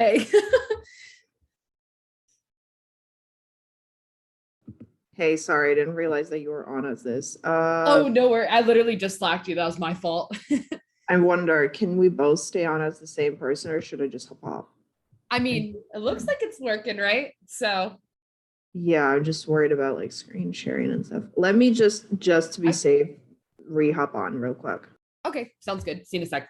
Hey. Hey, sorry, I didn't realize that you were on as this. Oh, no worry. I literally just slacked you. That was my fault. I wonder, can we both stay on as the same person, or should I just hop off? I mean, it looks like it's working, right? So Yeah, I'm just worried about like screen sharing and stuff. Let me just to be safe, re-hop on real quick. okay, sounds good. See you in a sec.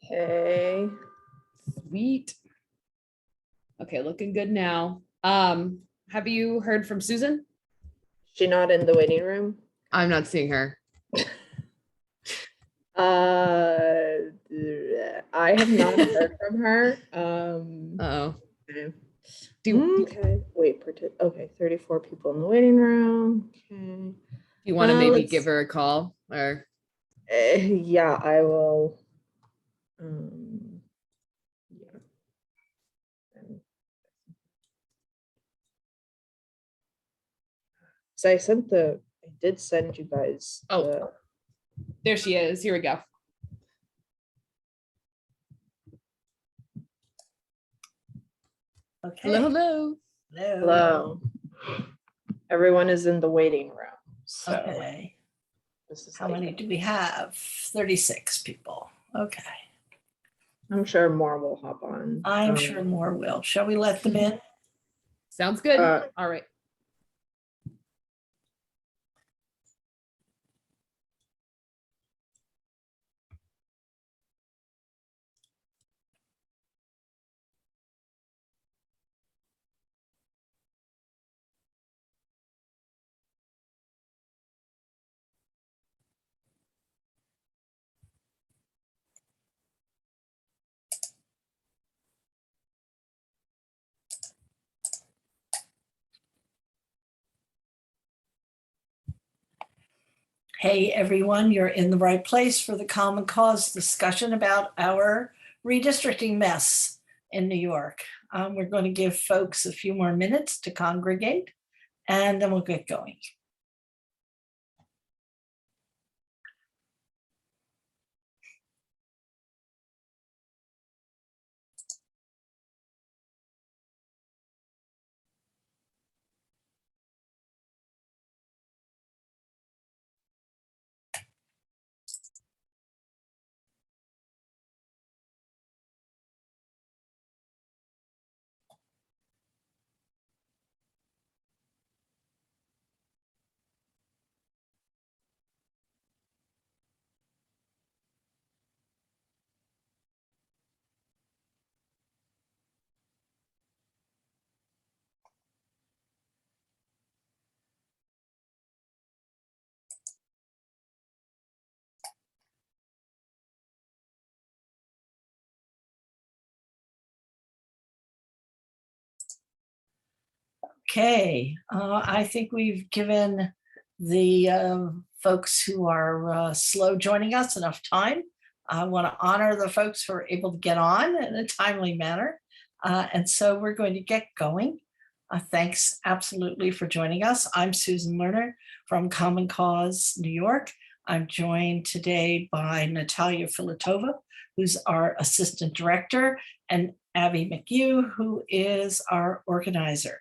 Hey. Sweet. Okay, looking good now. Have you heard from Susan? She not in the waiting room? I'm not seeing her. I have not heard from her. Uh-oh. Okay. Do Wait, okay, 34 people in the waiting room. Okay. you want to maybe give her a call or? Yeah, I will. Yeah. So I did send you guys. Oh, there she is. Here we go. Okay. Hello. Hello. Everyone is in the waiting room. So Okay. this is How many do we have? 36 people. Okay. I'm sure more will hop on. I'm sure more will. Shall we let them in? Sounds good. All right. Hey, everyone, you're in the right place for the Common Cause discussion about our redistricting mess in New York. We're going to give folks a few more minutes to congregate, and then we'll get going. Okay, I think we've given the folks who are slow joining us enough time. I want to honor the folks who are able to get on in a timely manner. And so we're going to get going. Thanks absolutely for joining us. I'm Susan Lerner from Common Cause New York. I'm joined today by Natalia Filatova, who's our assistant director, and Abby McHugh, who is our organizer.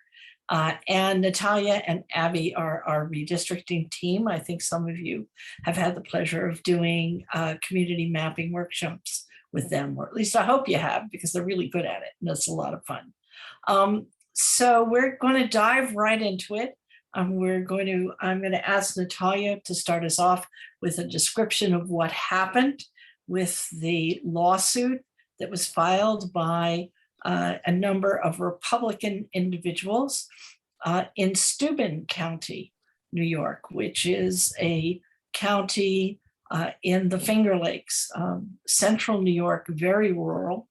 And Natalia and Abby are our redistricting team. I think some of you have had the pleasure of doing community mapping workshops with them, or at least I hope you have, because they're really good at it and it's a lot of fun. So we're going to dive right into it. I'm going to ask Natalia to start us off with a description of what happened with the lawsuit that was filed by a number of Republican individuals in Steuben County, New York, which is a county in the Finger Lakes, central New York, very rural.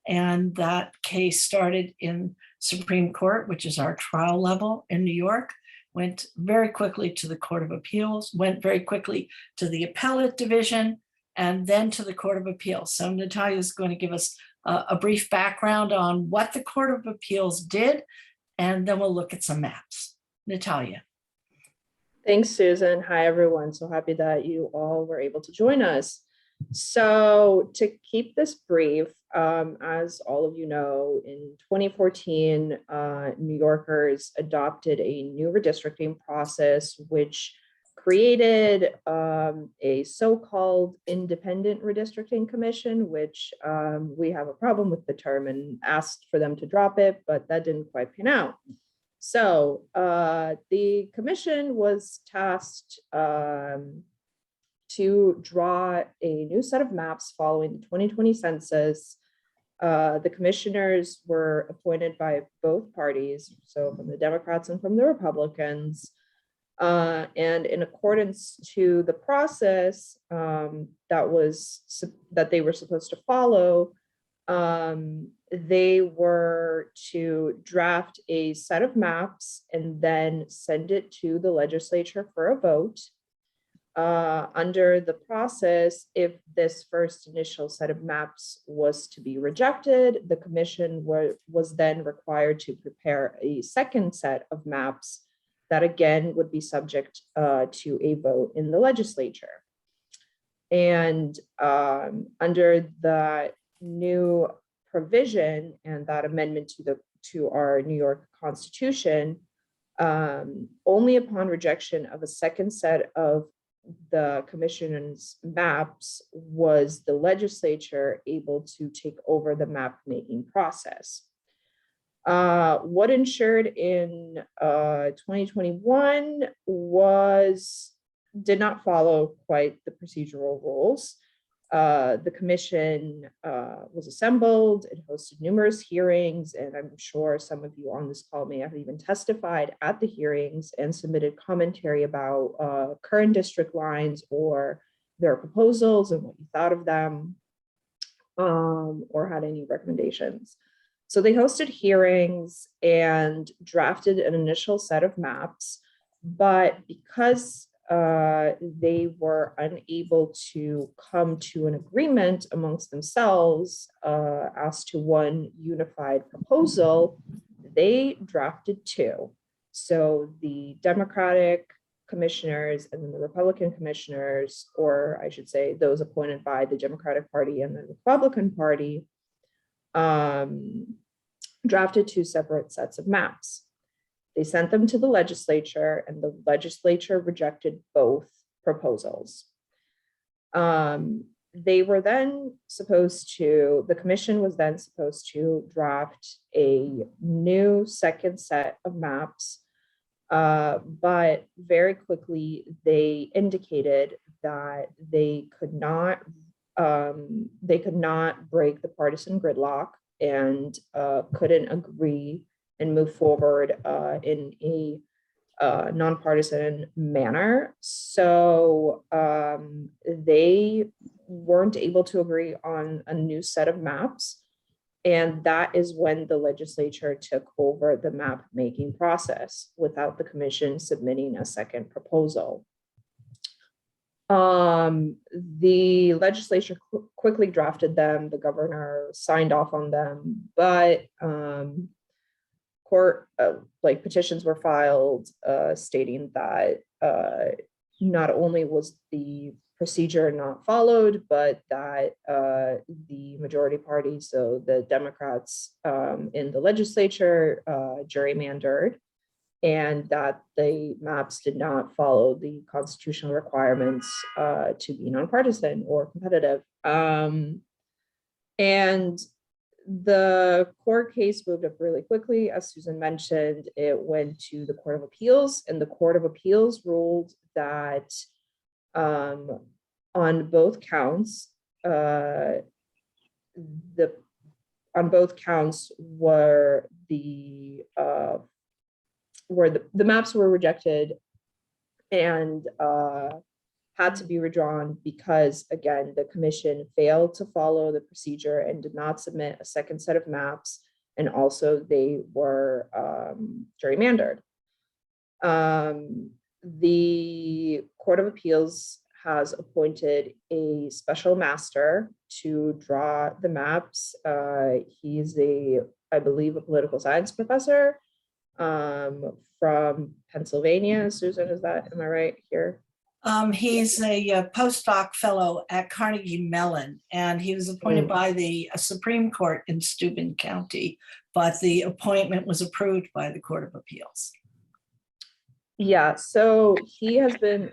And that case started in Supreme Court, which is our trial level in New York, went very quickly to the Court of Appeals, went very quickly to the Appellate Division, and then to the Court of Appeals. So Natalia is going to give us a brief background on what the Court of Appeals did, and then we'll look at some maps. Natalia. Thanks, Susan. Hi, everyone. So happy that you all were able to join us. So to keep this brief, as all of you know, in 2014, New Yorkers adopted a new redistricting process, which created a so-called independent redistricting commission, which we have a problem with the term and asked for them to drop it, but that didn't quite pan out. So the commission was tasked to draw a new set of maps following the 2020 census. The commissioners were appointed by both parties, so from the Democrats and from the Republicans. And in accordance to the process that they were supposed to follow, they were to draft a set of maps and then send it to the legislature for a vote. Under the process, if this first initial set of maps was to be rejected, the commission was then required to prepare a second set of maps that again would be subject to a vote in the legislature. And under the new provision and that amendment to our New York Constitution, only upon rejection of a second set of the commission's maps was the legislature able to take over the map making process. What ensured in 2021 did not follow quite the procedural rules. The commission was assembled, it hosted numerous hearings, and I'm sure some of you on this call may have even testified at the hearings and submitted commentary about current district lines or their proposals and what you thought of them, or had any recommendations. So they hosted hearings and drafted an initial set of maps, but because they were unable to come to an agreement amongst themselves as to one unified proposal, they drafted two. So the Democratic commissioners and then the Republican commissioners, or I should say those appointed by the Democratic Party and the Republican Party, drafted two separate sets of maps. They sent them to the legislature and the legislature rejected both proposals. They were then the commission was then supposed to draft a new second set of maps, but very quickly they indicated that they could not break the partisan gridlock and couldn't agree and move forward in a nonpartisan manner. So they weren't able to agree on a new set of maps. And that is when the legislature took over the map making process without the commission submitting a second proposal. The legislature quickly drafted them, the governor signed off on them, but court petitions were filed stating that not only was the procedure not followed, but that the majority party, so the Democrats in the legislature, gerrymandered, and that the maps did not follow the constitutional requirements to be nonpartisan or competitive. And the court case moved up really quickly. As Susan mentioned, it went to the Court of Appeals, and the Court of Appeals ruled that on both counts, on both counts were the maps were rejected and had to be redrawn because, again, the commission failed to follow the procedure and did not submit a second set of maps, and also they were gerrymandered. The Court of Appeals has appointed a special master to draw the maps. He's I believe, a political science professor from Pennsylvania. Susan, am I right here? He's a postdoc fellow at Carnegie Mellon, and he was appointed by the Supreme Court in Steuben County, but the appointment was approved by the Court of Appeals. Yeah, so he has been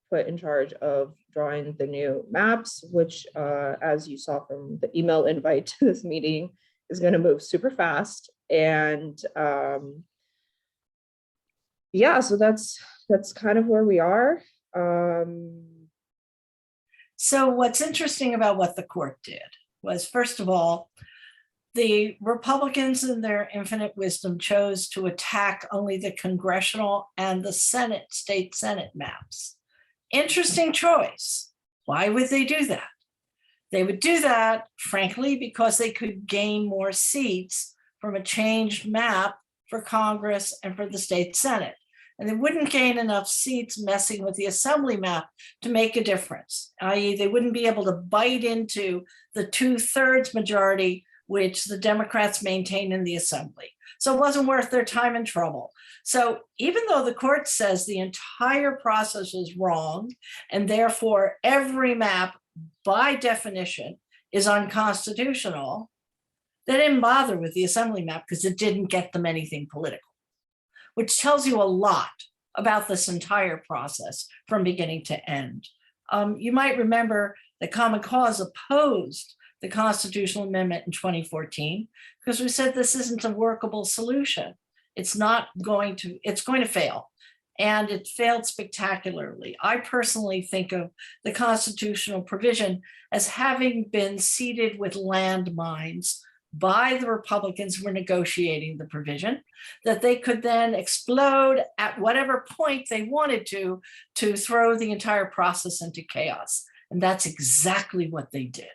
put in charge of drawing the new maps, which, as you saw from the email invite to this meeting, is going to move super fast. And yeah, so that's kind of where we are. So what's interesting about what the court did was, first of all, the Republicans in their infinite wisdom chose to attack only the Congressional and the Senate, state Senate maps. Interesting choice. Why would they do that? They would do that, frankly, because they could gain more seats from a changed map for Congress and for the state Senate. And they wouldn't gain enough seats messing with the assembly map to make a difference, i.e. they wouldn't be able to bite into the 2/3 majority which the Democrats maintain in the assembly. So it wasn't worth their time and trouble. So even though the court says the entire process is wrong, and therefore every map by definition is unconstitutional, they didn't bother with the assembly map because it didn't get them anything political, which tells you a lot about this entire process from beginning to end. You might remember that Common Cause opposed the constitutional amendment in 2014 because we said this isn't a workable solution. It's going to fail. And it failed spectacularly. I personally think of the constitutional provision as having been seeded with landmines by the Republicans who were negotiating the provision, that they could then explode at whatever point they wanted to throw the entire process into chaos. And that's exactly what they did.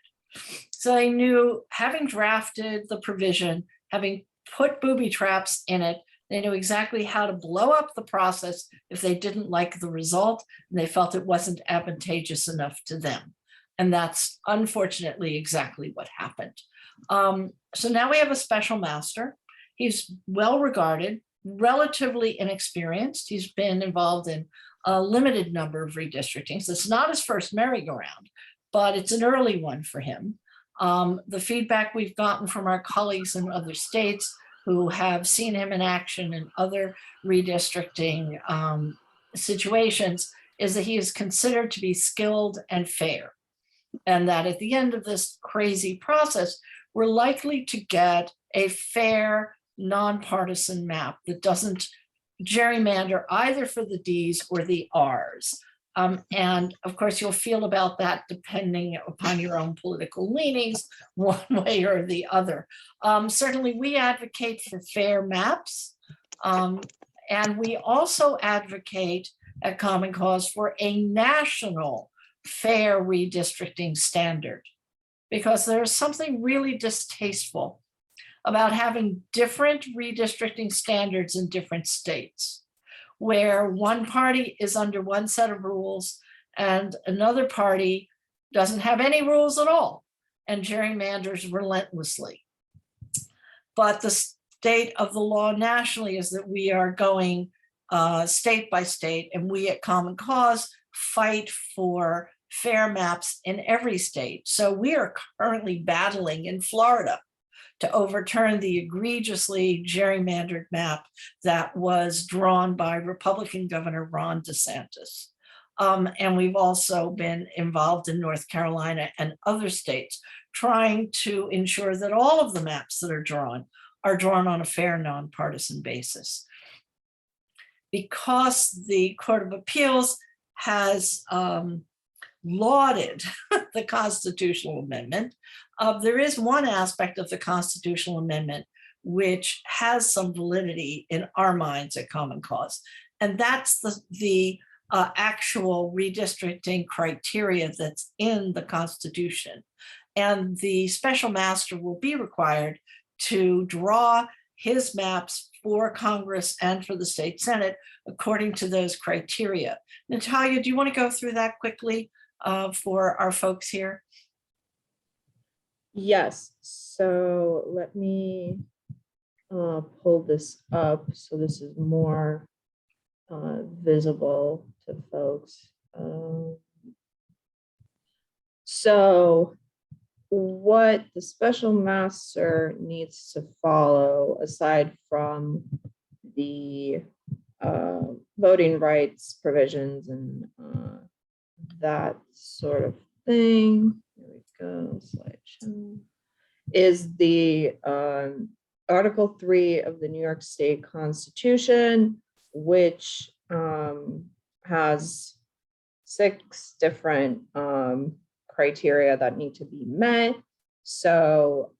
So they knew, having drafted the provision, having put booby traps in it, they knew exactly how to blow up the process if they didn't like the result and they felt it wasn't advantageous enough to them. And that's unfortunately exactly what happened. So now we have a special master. He's well regarded, relatively inexperienced. He's been involved in a limited number of redistrictings. It's not his first merry-go-round, but it's an early one for him. The feedback we've gotten from our colleagues in other states who have seen him in action in other redistricting situations is that he is considered to be skilled and fair. And that at the end of this crazy process, we're likely to get a fair, nonpartisan map that doesn't gerrymander either for the Ds or the Rs. And of course, you'll feel about that depending upon your own political leanings, one way or the other. Certainly, we advocate for fair maps. And we also advocate at Common Cause for a national fair redistricting standard, because there's something really distasteful about having different redistricting standards in different states, where one party is under one set of rules and another party doesn't have any rules at all and gerrymanders relentlessly. But the state of the law nationally is that we are going state by state, and we at Common Cause fight for fair maps in every state. So we are currently battling in Florida to overturn the egregiously gerrymandered map that was drawn by Republican Governor Ron DeSantis. And we've also been involved in North Carolina and other states trying to ensure that all of the maps that are drawn on a fair, nonpartisan basis. Because the Court of Appeals has lauded the constitutional amendment, there is one aspect of the constitutional amendment which has some validity in our minds at Common Cause, and that's the actual redistricting criteria that's in the Constitution. And the special master will be required to draw his maps for Congress and for the state Senate according to those criteria. Natalia, do you want to go through that quickly for our folks here? Yes, so let me pull this up so this is more visible to folks. So what the special master needs to follow, aside from the voting rights provisions and that sort of thing, here we go, slideshow, is the Article 3 of the New York State Constitution, which has 6 different criteria that need to be met. So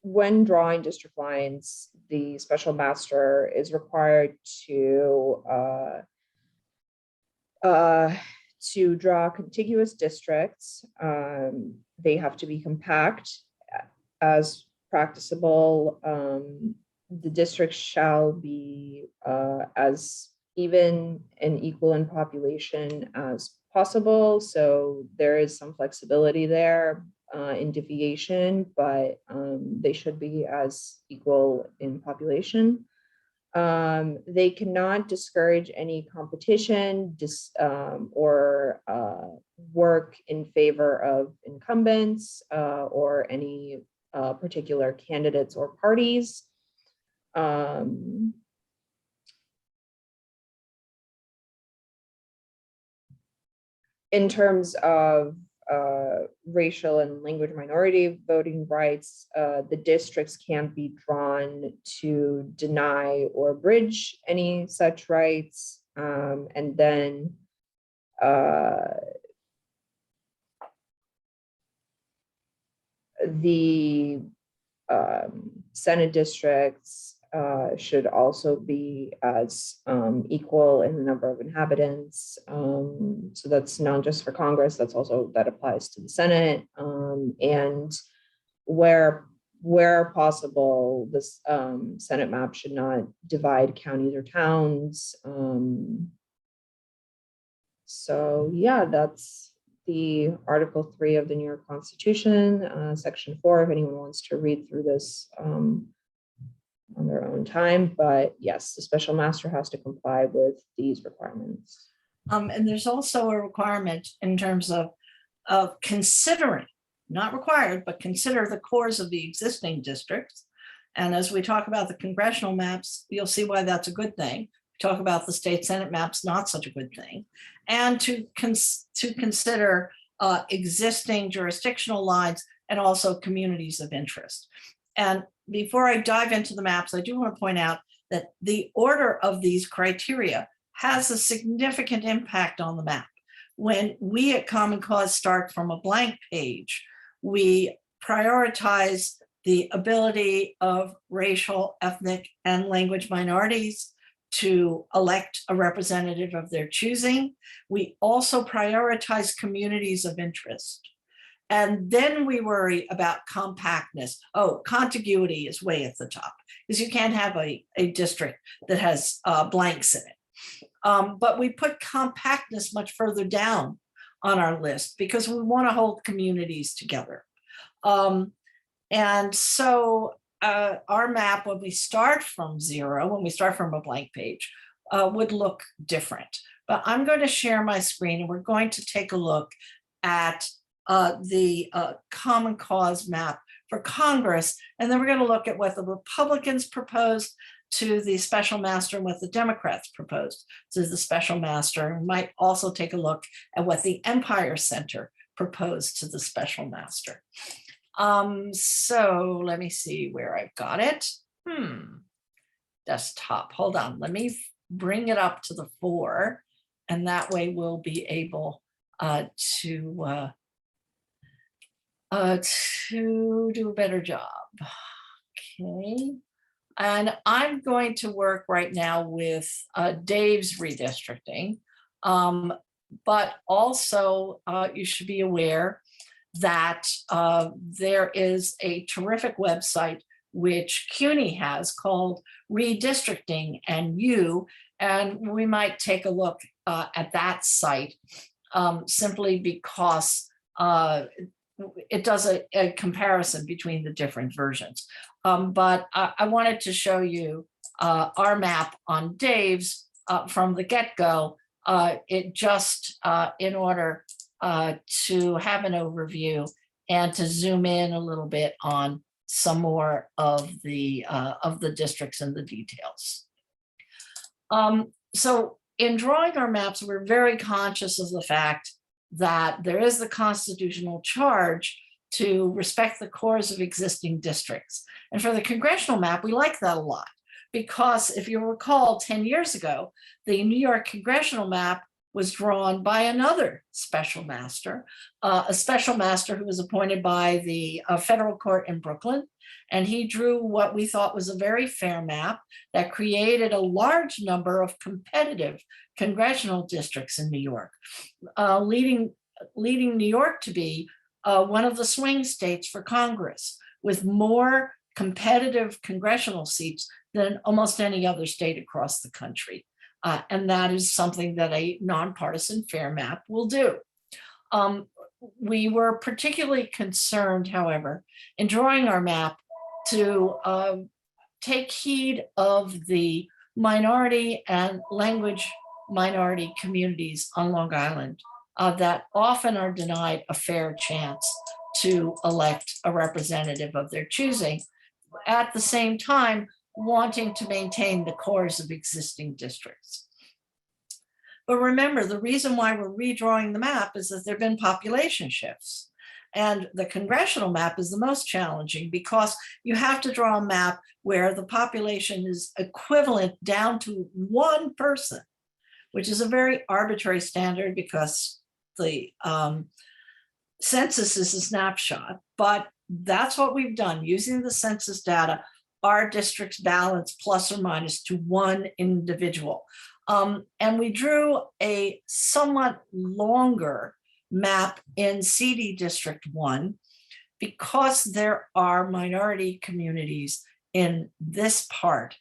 when drawing district lines, the special master is required to draw contiguous districts. They have to be compact as practicable. The districts shall be as even and equal in population as possible. So there is some flexibility there in deviation, but they should be as equal in population. They cannot discourage any competition or work in favor of incumbents or any particular candidates or parties. In terms of racial and language minority voting rights, the districts can't be drawn to deny or abridge any such rights. And then the Senate districts should also be as equal in the number of inhabitants. So that's not just for Congress, that's also, that applies to the Senate. And where possible, this Senate map should not divide counties or towns. So yeah, that's the Article 3 of the New York Constitution, Section 4, if anyone wants to read through this on their own time. But yes, the special master has to comply with these requirements. And there's also a requirement in terms of considering, not required, but consider the cores of the existing districts. And as we talk about the congressional maps, you'll see why that's a good thing. We talk about the state Senate maps, not such a good thing. And to consider existing jurisdictional lines and also communities of interest. And before I dive into the maps, I do want to point out that the order of these criteria has a significant impact on the map. When we at Common Cause start from a blank page, we prioritize the ability of racial, ethnic, and language minorities to elect a representative of their choosing. We also prioritize communities of interest. And then we worry about compactness. Oh, contiguity is way at the top, because you can't have a district that has blanks in it. But we put compactness much further down on our list because we want to hold communities together. And so our map, when we start from 0, when we start from a blank page, would look different. But I'm going to share my screen and we're going to take a look at the Common Cause map for Congress. And then we're going to look at what the Republicans proposed to the special master and what the Democrats proposed to the special master. And might also take a look at what the Empire Center proposed to the special master. So let me see where I've got it. Desktop, hold on, let me bring it up to the fore, and that way we'll be able to do a better job. Okay, and I'm going to work right now with Dave's redistricting, but also you should be aware that there is a terrific website which CUNY has called Redistricting and we might take a look at that site simply because it does a comparison between the different versions. But I wanted to show you our map on Dave's from the get-go, it just in order to have an overview and to zoom in a little bit on some more of the districts and the details. So in drawing our maps, we're very conscious of the fact that there is the constitutional charge to respect the cores of existing districts. And for the congressional map, we like that a lot because if you recall 10 years ago, the New York congressional map was drawn by another special master, a special master who was appointed by the federal court in Brooklyn. And he drew what we thought was a very fair map that created a large number of competitive congressional districts in New York, leading New York to be one of the swing states for Congress with more competitive congressional seats than almost any other state across the country. And that is something that a nonpartisan fair map will do. We were particularly concerned, however, in drawing our map to take heed of the minority and language minority communities on Long Island that often are denied a fair chance to elect a representative of their choosing, at the same time wanting to maintain the cores of existing districts. But remember, the reason why we're redrawing the map is that there have been population shifts. And the congressional map is the most challenging because you have to draw a map where the population is equivalent down to one person, which is a very arbitrary standard because the census is a snapshot, but that's what we've done. Using the census data, our districts balance plus or minus to one individual. And we drew a somewhat longer map in CD District 1 because there are minority communities in this part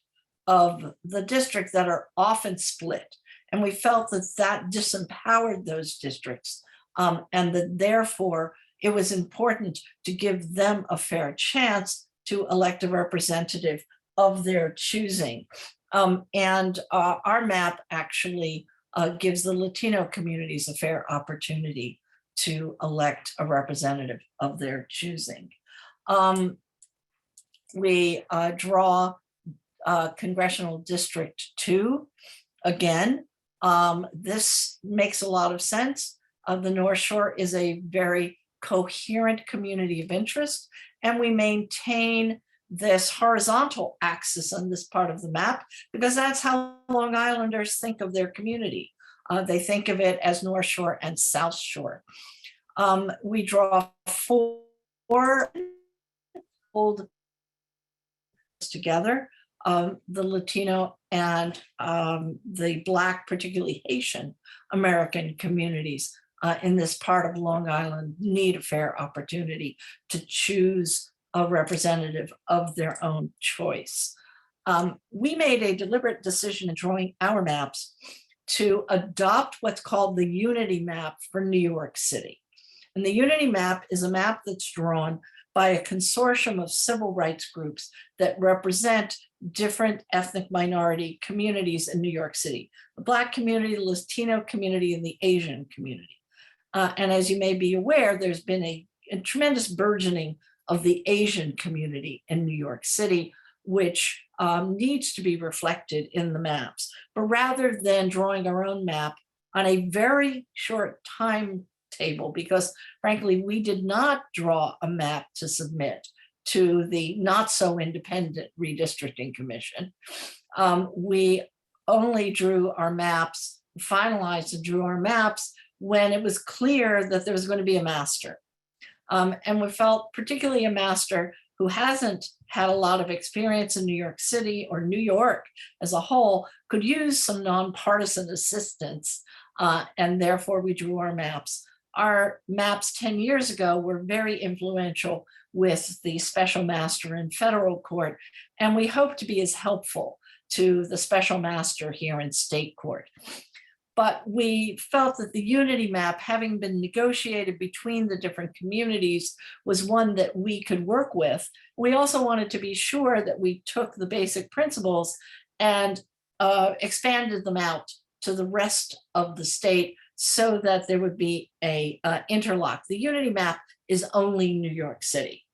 of the district that are often split. And we felt that that disempowered those districts and that therefore it was important to give them a fair chance to elect a representative of their choosing. And our map actually gives the Latino communities a fair opportunity to elect a representative of their choosing. We draw Congressional District 2 again. This makes a lot of sense. The North Shore is a very coherent community of interest, and we maintain this horizontal axis on this part of the map because that's how Long Islanders think of their community. They think of it as North Shore and South Shore. We draw four old together, the Latino and the Black, particularly Haitian American communities in this part of Long Island need a fair opportunity to choose a representative of their own choice. We made a deliberate decision in drawing our maps to adopt what's called the Unity Map for New York City. And the Unity Map is a map that's drawn by a consortium of civil rights groups that represent different ethnic minority communities in New York City: the Black community, the Latino community, and the Asian community. And as you may be aware, there's been a tremendous burgeoning of the Asian community in New York City, which needs to be reflected in the maps. But rather than drawing our own map on a very short time table because frankly, we did not draw a map to submit to the not so independent Redistricting Commission. We only drew our maps, finalized and drew our maps when it was clear that there was going to be a master. And we felt particularly a master who hasn't had a lot of experience in New York City or New York as a whole could use some nonpartisan assistance. And therefore we drew our maps. Our maps 10 years ago were very influential with the special master in federal court. And we hope to be as helpful to the special master here in state court. But we felt that the unity map, having been negotiated between the different communities, was one that we could work with. We also wanted to be sure that we took the basic principles and expanded them out to the rest of the state so that there would be a interlock. The unity map is only New York City.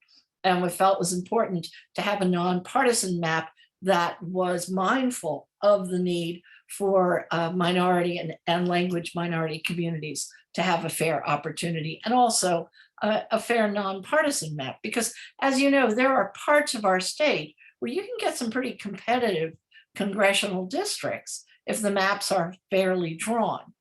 And we felt it was important to have a nonpartisan map that was mindful of the need for minority and language minority communities to have a fair opportunity, and also a fair nonpartisan map. Because as you know, there are parts of our state where you can get some pretty competitive congressional districts if the maps are fairly drawn.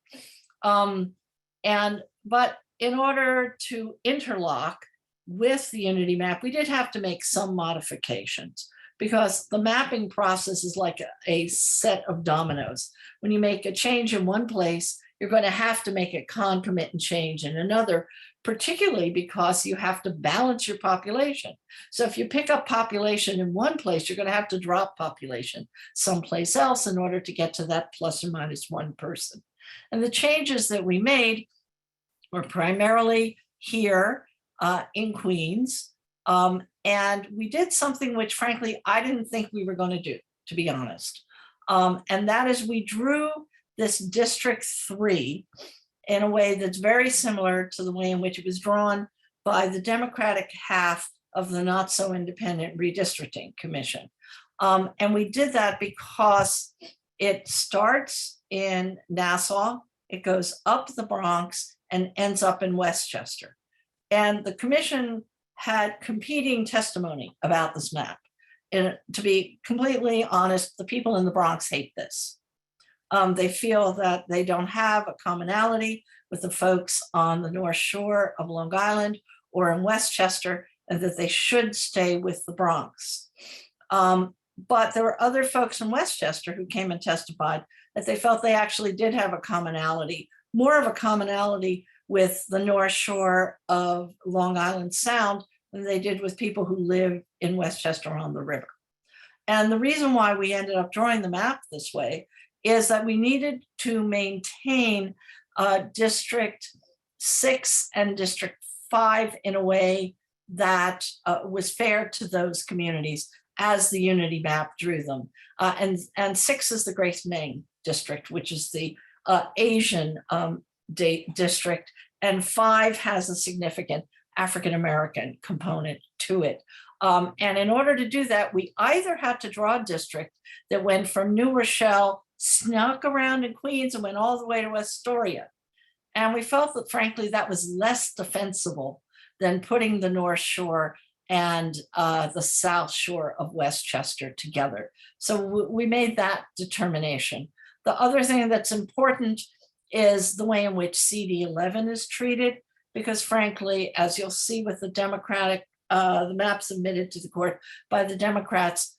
But in order to interlock with the unity map, we did have to make some modifications, because the mapping process is like a set of dominoes. When you make a change in one place, you're going to have to make a concomitant change in another, particularly because you have to balance your population. So if you pick up population in one place, you're going to have to drop population someplace else in order to get to that plus or minus one person. And the changes that we made were primarily here in Queens. And we did something which, frankly, I didn't think we were going to do, to be honest. And that is we drew this District 3 in a way that's very similar to the way in which it was drawn by the Democratic half of the not so independent Redistricting Commission. And we did that because it starts in Nassau, it goes up the Bronx and ends up in Westchester. And the commission had competing testimony about this map. And to be completely honest, the people in the Bronx hate this. They feel that they don't have a commonality with the folks on the North Shore of Long Island or in Westchester, and that they should stay with the Bronx. But there were other folks in Westchester who came and testified that they felt they actually did have a commonality, more of a commonality with the North Shore of Long Island Sound than they did with people who live in Westchester on the river. And the reason why we ended up drawing the map this way is that we needed to maintain District 6 and District 5 in a way that was fair to those communities as the unity map drew them. And 6 is the Grace Meng district, which is the Asian district, and 5 has a significant African-American component to it. And in order to do that, we either had to draw a district that went from New Rochelle, snuck around in Queens, and went all the way to Astoria. And we felt that, frankly, that was less defensible than putting the North Shore and the South Shore of Westchester together. So we made that determination. The other thing that's important is the way in which CD11 is treated, because frankly, as you'll see with the Democratic, the map submitted to the court by the Democrats,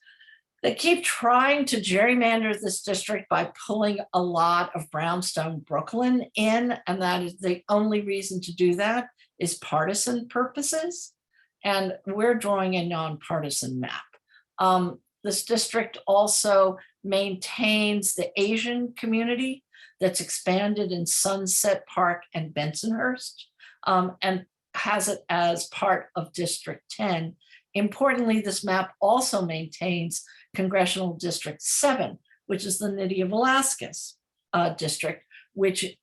they keep trying to gerrymander this district by pulling a lot of brownstone Brooklyn in, and that is the only reason to do that is partisan purposes. And we're drawing a nonpartisan map. This district also maintains the Asian community that's expanded in Sunset Park and Bensonhurst, and has it as part of District 10. Importantly, this map also maintains Congressional District 7, which is the Nydia Velázquez district, which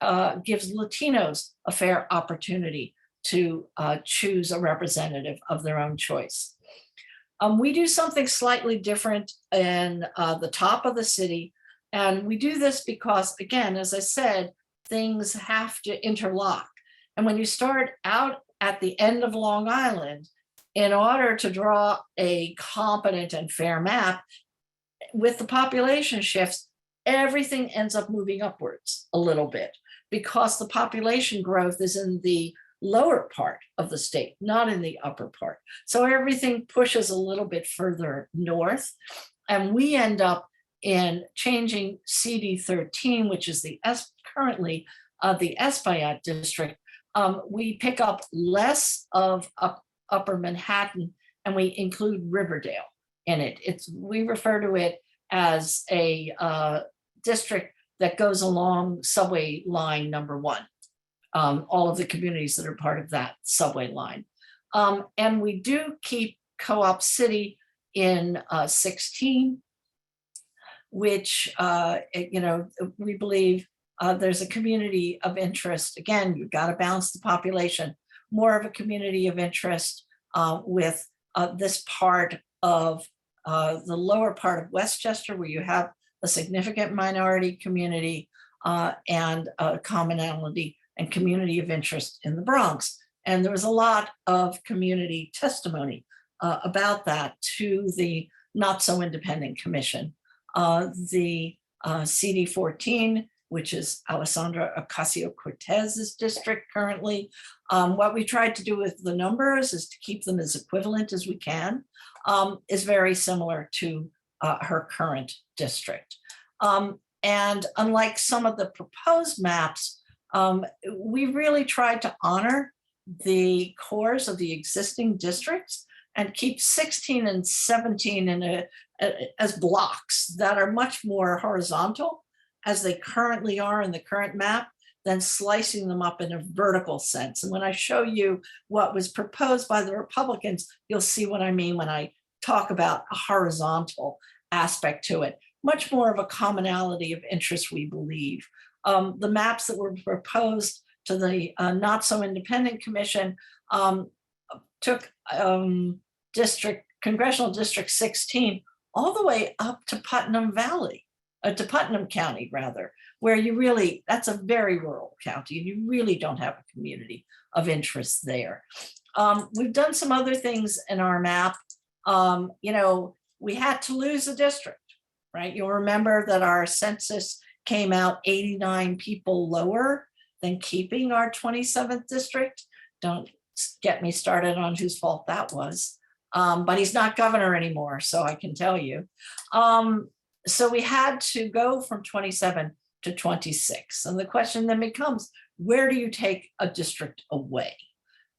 gives Latinos a fair opportunity to choose a representative of their own choice. We do something slightly different in the top of the city. And we do this because, again, as I said, things have to interlock. And when you start out at the end of Long Island, in order to draw a competent and fair map, with the population shifts, everything ends up moving upwards a little bit because the population growth is in the lower part of the state, not in the upper part. So everything pushes a little bit further north. And we end up in changing CD 13, which is currently the Espaillat district. We pick up less of upper Manhattan and we include Riverdale in it. We refer to it as a district that goes along subway line number 1. All of the communities that are part of that subway line. And we do keep Co-op City in 16, which, we believe there's a community of interest. Again, you've got to balance the population, more of a community of interest with this part of the lower part of Westchester, where you have a significant minority community and a commonality and community of interest in the Bronx. And there was a lot of community testimony about that to the Not So Independent Commission. The CD 14, which is Alessandra Ocasio-Cortez's district currently. What we tried to do with the numbers is to keep them as equivalent as we can, is very similar to her current district. And unlike some of the proposed maps, we really tried to honor the cores of the existing districts and keep 16 and 17 as blocks that are much more horizontal as they currently are in the current map than slicing them up in a vertical sense. And when I show you what was proposed by the Republicans, you'll see what I mean when I talk about a horizontal aspect to it. Much more of a commonality of interest, we believe. The maps that were proposed to the Not So Independent Commission took Congressional District 16 all the way up to Putnam County, where that's a very rural county and you really don't have a community of interest there. We've done some other things in our map. We had to lose a district, right? You'll remember that our census came out 89 people lower than keeping our 27th district. Don't get me started on whose fault that was. But he's not governor anymore, so I can tell you. So we had to go from 27 to 26. And the question then becomes, where do you take a district away?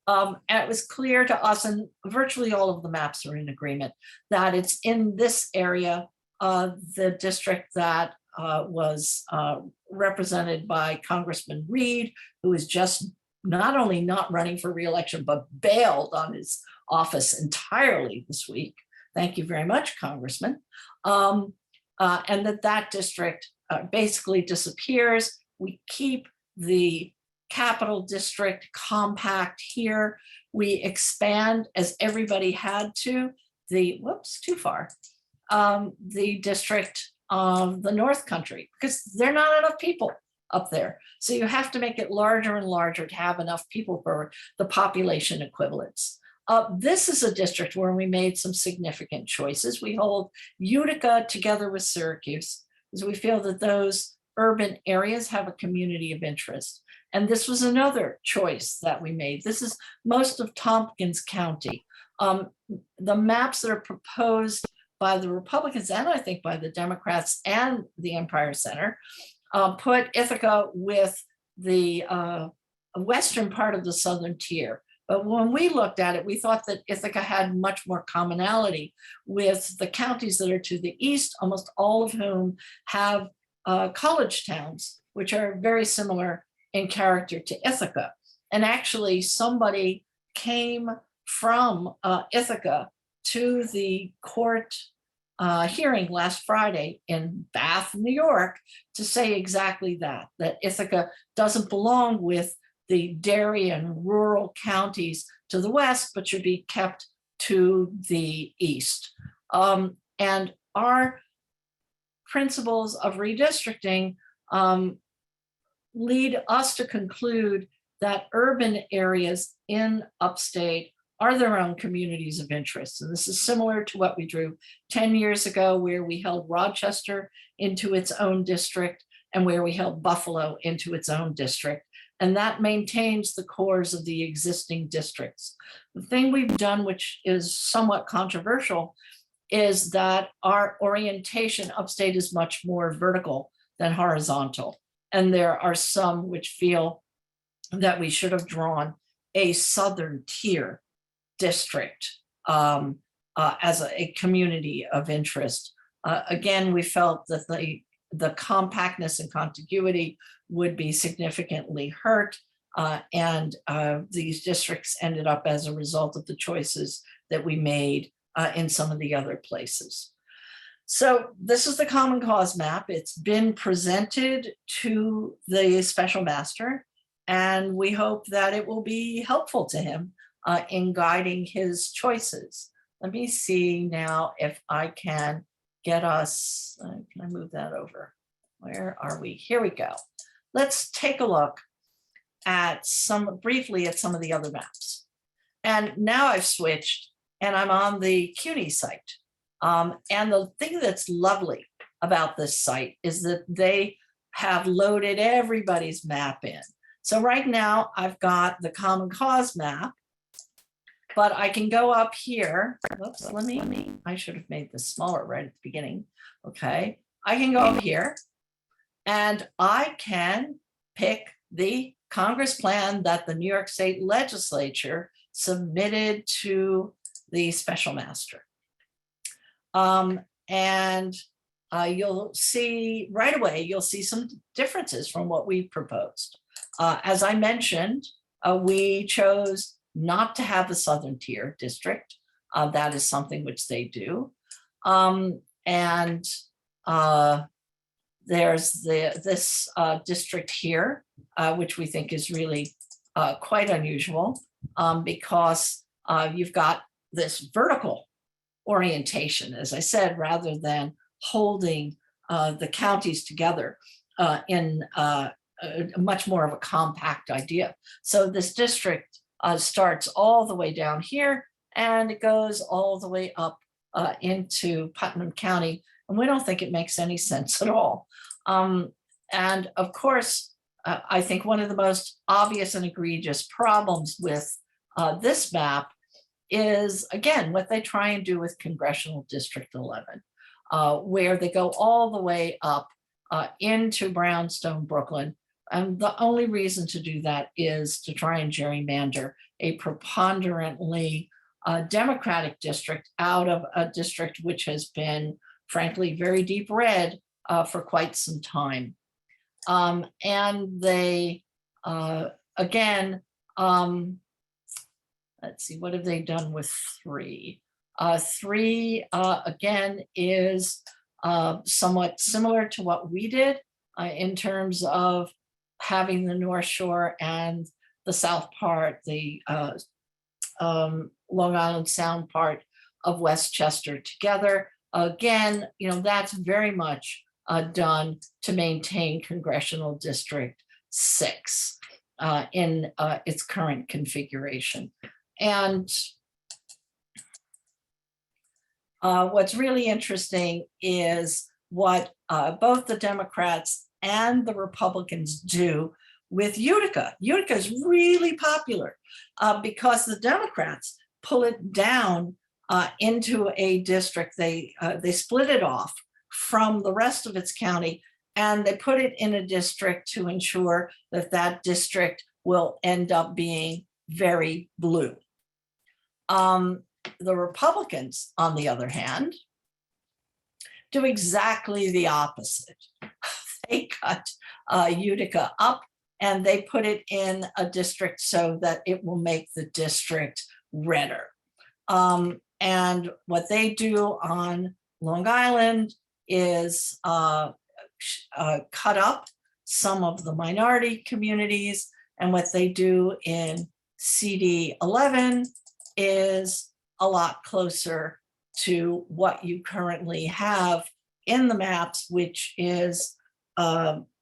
And it was clear to us, and virtually all of the maps are in agreement, that it's in this area, the district that was represented by Congressman Reed, who is just not only not running for re-election, but bailed on his office entirely this week. Thank you very much, Congressman. And that district basically disappears. We keep the capital district compact here. We expand, as everybody had to, the district of the North Country, because there are not enough people up there. So you have to make it larger and larger to have enough people for the population equivalents. This is a district where we made some significant choices. We hold Utica together with Syracuse, because we feel that those urban areas have a community of interest. And this was another choice that we made. This is most of Tompkins County. The maps that are proposed by the Republicans, and I think by the Democrats and the Empire Center, put Ithaca with the western part of the southern tier. But when we looked at it, we thought that Ithaca had much more commonality with the counties that are to the east, almost all of whom have college towns, which are very similar in character to Ithaca. And actually, somebody came from Ithaca to the court hearing last Friday in Bath, New York, to say exactly that Ithaca doesn't belong with the dairy and rural counties to the west, but should be kept to the east. And our principles of redistricting lead us to conclude that urban areas in upstate are their own communities of interest. And this is similar to what we drew 10 years ago, where we held Rochester into its own district and where we held Buffalo into its own district. And that maintains the cores of the existing districts. The thing we've done, which is somewhat controversial, is that our orientation upstate is much more vertical than horizontal. And there are some which feel that we should have drawn a southern tier district as a community of interest. Again, we felt that the compactness and contiguity would be significantly hurt, and these districts ended up as a result of the choices that we made in some of the other places. So this is the Common Cause map. It's been presented to the special master, and we hope that it will be helpful to him in guiding his choices. Let me see now if I can get us, can I move that over? Where are we? Here we go. Let's take a look at briefly at some of the other maps. And now I've switched and I'm on the CUNY site. And the thing that's lovely about this site is that they have loaded everybody's map in. So right now I've got the Common Cause map, but I can go up here. Whoops, I should have made this smaller right at the beginning. Okay, I can go up here and I can pick the Congress plan that the New York State Legislature submitted to the special master. You'll see right away, you'll see some differences from what we proposed. As I mentioned, we chose not to have a southern tier district. That is something which they do. There's this district here, which we think is really quite unusual because you've got this vertical orientation, as I said, rather than holding the counties together in much more of a compact idea. So this district starts all the way down here and it goes all the way up into Putnam County. And we don't think it makes any sense at all. And of course, I think one of the most obvious and egregious problems with this map is, again, what they try and do with Congressional District 11, where they go all the way up into Brownstone, Brooklyn. And the only reason to do that is to try and gerrymander a preponderantly Democratic district out of a district which has been, frankly, very deep red for quite some time. And they, again, let's see, what have they done with 3? 3, again, is somewhat similar to what we did in terms of having the North Shore and the south part, the Long Island Sound part of Westchester together. Again, that's very much done to maintain Congressional District 6 in its current configuration. And what's really interesting is what both the Democrats and the Republicans do with Utica. Utica is really popular because the Democrats pull it down into a district. They split it off from the rest of its county and they put it in a district to ensure that that district will end up being very blue. The Republicans, on the other hand, do exactly the opposite. They cut Utica up and they put it in a district so that it will make the district redder. And what they do on Long Island is cut up some of the minority communities. And what they do in CD 11 is a lot closer to what you currently have in the maps, which is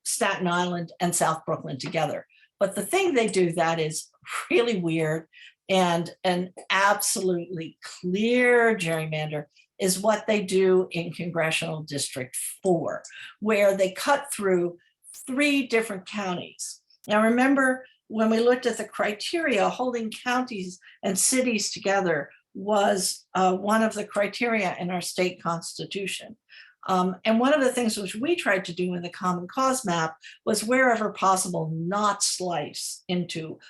Staten Island and South Brooklyn together. But the thing they do that is really weird and an absolutely clear gerrymander is what they do in Congressional District 4, where they cut through 3 different counties. Now, remember, when we looked at the criteria, holding counties and cities together was one of the criteria in our state constitution. And one of the things which we tried to do in the Common Cause map was wherever possible, not slice into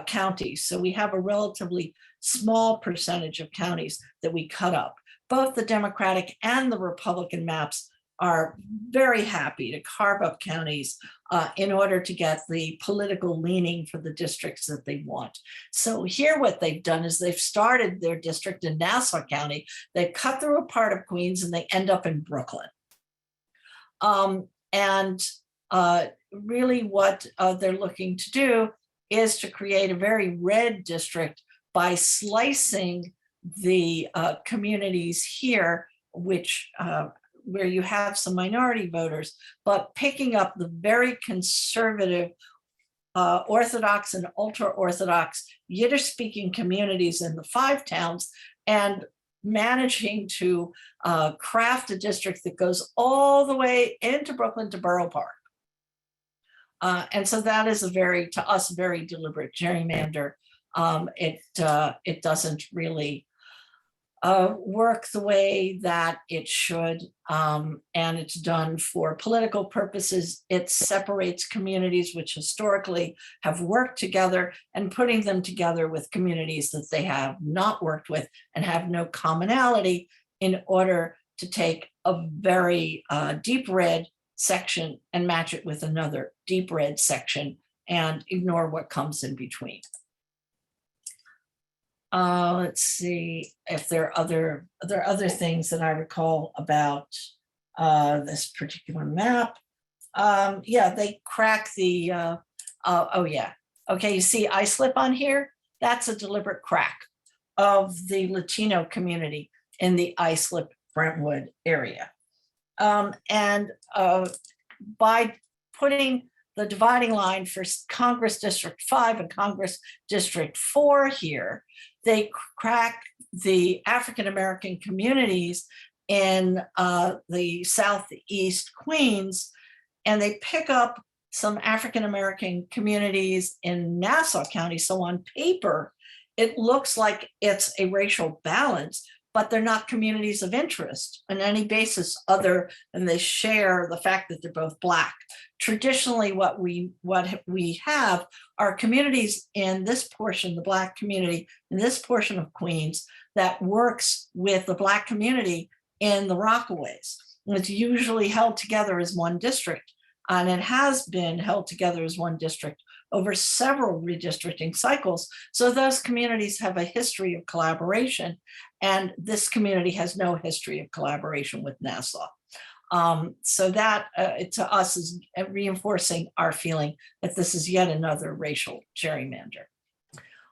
counties. So we have a relatively small percentage of counties that we cut up. Both the Democratic and the Republican maps are very happy to carve up counties in order to get the political leaning for the districts that they want. So here what they've done is they've started their district in Nassau County, they've cut through a part of Queens and they end up in Brooklyn. Really what they're looking to do is to create a very red district by slicing the communities here, which where you have some minority voters, but picking up the very conservative Orthodox and ultra-Orthodox Yiddish-speaking communities in the 5 towns and managing to craft a district that goes all the way into Brooklyn to Borough Park. And so that is a very, to us, very deliberate gerrymander. It doesn't really work the way that it should, and it's done for political purposes. It separates communities which historically have worked together and putting them together with communities that they have not worked with and have no commonality in order to take a very deep red section and match it with another deep red section and ignore what comes in between. Let's see if there are other things that I recall about this particular map. Yeah, they crack the, oh yeah. Okay, you see islip on here? That's a deliberate crack of the Latino community in the islip Brentwood area. By putting the dividing line for Congress District 5 and Congress District 4 here, they crack the African-American communities in the Southeast Queens, and they pick up some African-American communities in Nassau County. So on paper, it looks like it's a racial balance, but they're not communities of interest on any basis other than they share the fact that they're both Black. Traditionally, what we have are communities in this portion, the Black community in this portion of Queens, that works with the Black community in the Rockaways. And it's usually held together as one district, and it has been held together as one district over several redistricting cycles. So those communities have a history of collaboration, and this community has no history of collaboration with Nassau. So that to us is reinforcing our feeling that this is yet another racial gerrymander.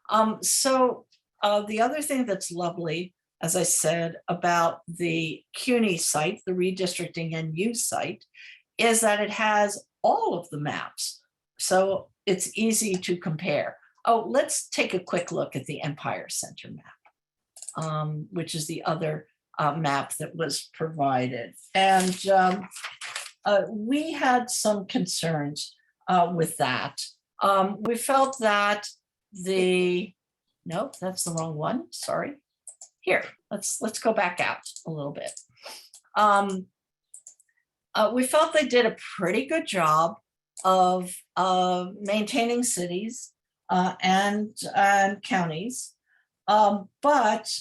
The other thing that's lovely, as I said, about the CUNY site, the Redistricting NU site, is that it has all of the maps. So it's easy to compare. Oh, let's take a quick look at the Empire Center map, which is the other map that was provided. And we had some concerns with that. We felt that nope, that's the wrong one, sorry. Here, let's go back out a little bit. We felt they did a pretty good job of maintaining cities and counties, but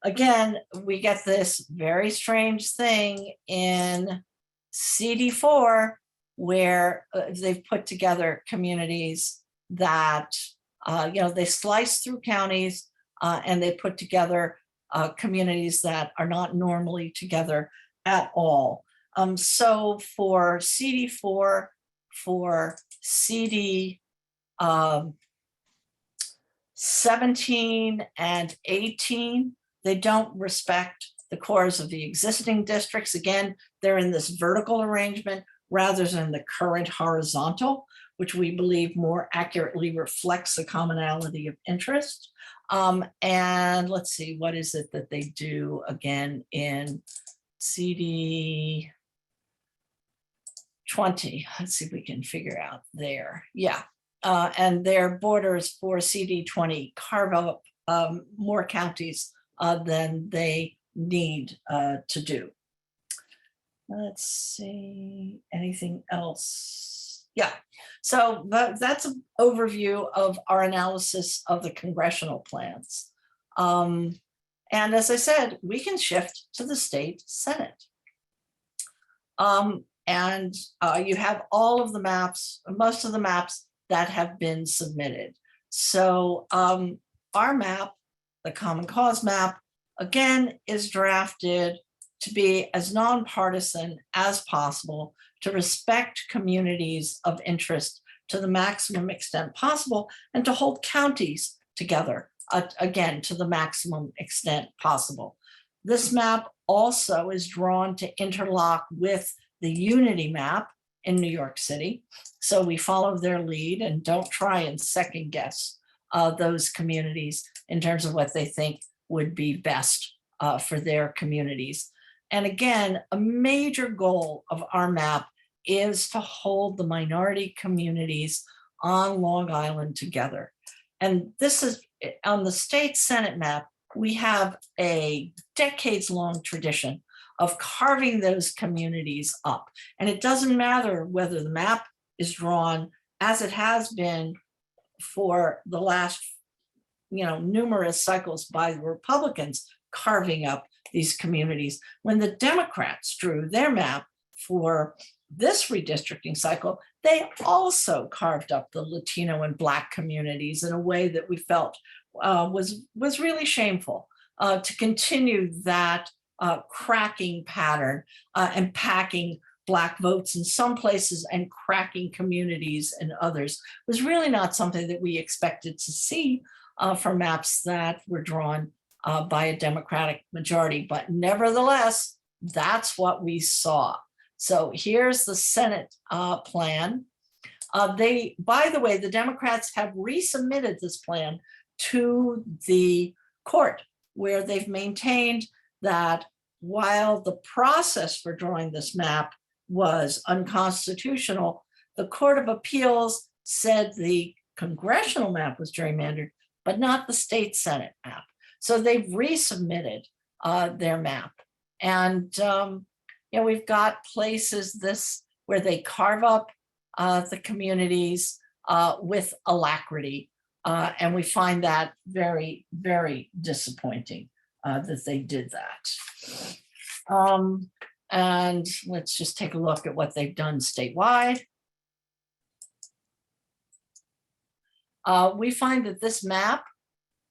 again, we get this very strange thing in CD4 where they've put together communities that, they slice through counties and they put together communities that are not normally together at all. So for CD4, for CD 17 and 18, they don't respect the cores of the existing districts. Again, they're in this vertical arrangement rather than the current horizontal, which we believe more accurately reflects the commonality of interest. And let's see, what is it that they do again in CD 20? Let's see if we can figure out there. Yeah. And their borders for CD 20 carve up more counties than they need to do. Let's see, anything else? Yeah, so that's an overview of our analysis of the congressional plans. And as I said, we can shift to the state Senate. And you have all of the maps, most of the maps that have been submitted. So our map, the Common Cause map, again, is drafted to be as nonpartisan as possible, to respect communities of interest to the maximum extent possible, and to hold counties together, again, to the maximum extent possible. This map also is drawn to interlock with the Unity map in New York City. So we follow their lead and don't try and second guess those communities in terms of what they think would be best for their communities. And again, a major goal of our map is to hold the minority communities on Long Island together. And this is on the state Senate map, we have a decades-long tradition of carving those communities up. And it doesn't matter whether the map is drawn as it has been for the last, numerous cycles by the Republicans carving up these communities. When the Democrats drew their map for this redistricting cycle, they also carved up the Latino and Black communities in a way that we felt was really shameful to continue that cracking pattern and packing Black votes in some places and cracking communities in others was really not something that we expected to see from maps that were drawn by a Democratic majority. But nevertheless, that's what we saw. So here's the Senate plan. By the way, the Democrats have resubmitted this plan to the court, where they've maintained that while the process for drawing this map was unconstitutional, the Court of Appeals said the congressional map was gerrymandered, but not the state Senate map. So they've resubmitted their map. And we've got places where they carve up the communities with alacrity. And we find that very, very disappointing that they did that. And let's just take a look at what they've done statewide. We find that this map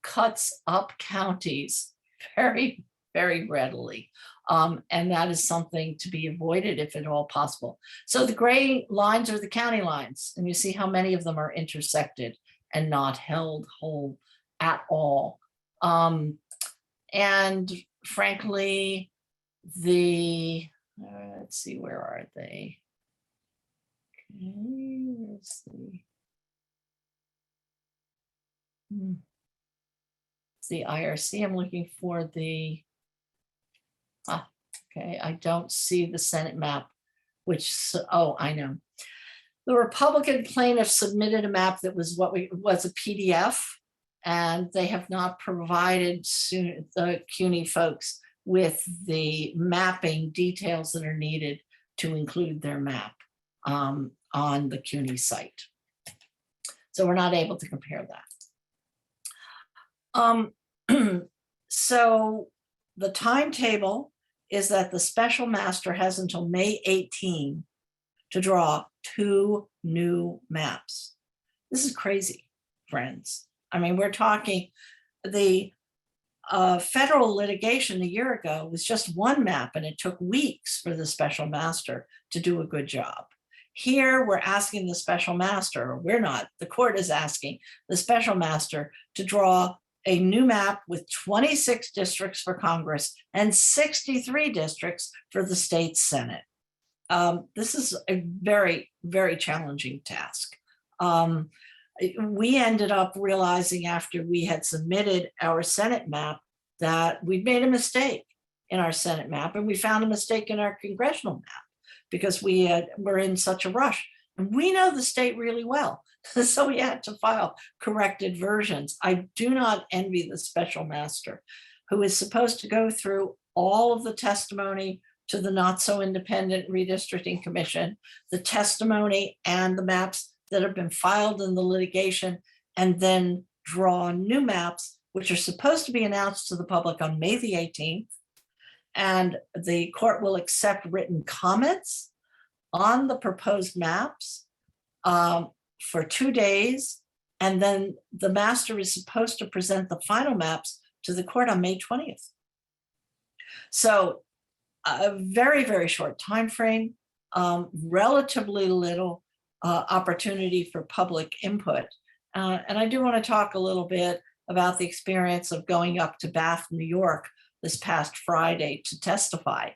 cuts up counties very, very readily. And that is something to be avoided if at all possible. So the gray lines are the county lines, and you see how many of them are intersected and not held whole at all. And frankly, let's see, where are they? Okay, let's see. It's the IRC. I'm looking for the, okay, I don't see the Senate map, oh, I know. The Republican plaintiff submitted a map that was was a PDF, and they have not provided the CUNY folks with the mapping details that are needed to include their map on the CUNY site. So we're not able to compare that. So the timetable is that the special master has until May 18 to draw 2 new maps. This is crazy, friends. I mean, we're talking the federal litigation a year ago was just 1 map, and it took weeks for the special master to do a good job. Here, we're asking the special master, or we're not, the court is asking the special master to draw a new map with 26 districts for Congress and 63 districts for the state Senate. This is a very, very challenging task. We ended up realizing after we had submitted our Senate map that we'd made a mistake in our Senate map, and we found a mistake in our congressional map because were in such a rush. And we know the state really well. So we had to file corrected versions. I do not envy the special master who is supposed to go through all of the testimony to the not so independent redistricting commission, the testimony and the maps that have been filed in the litigation, and then draw new maps, which are supposed to be announced to the public on May the 18th. And the court will accept written comments on the proposed maps for 2 days. And then the master is supposed to present the final maps to the court on May 20th. So a very, very short time frame, relatively little opportunity for public input. And I do want to talk a little bit about the experience of going up to Bath, New York this past Friday to testify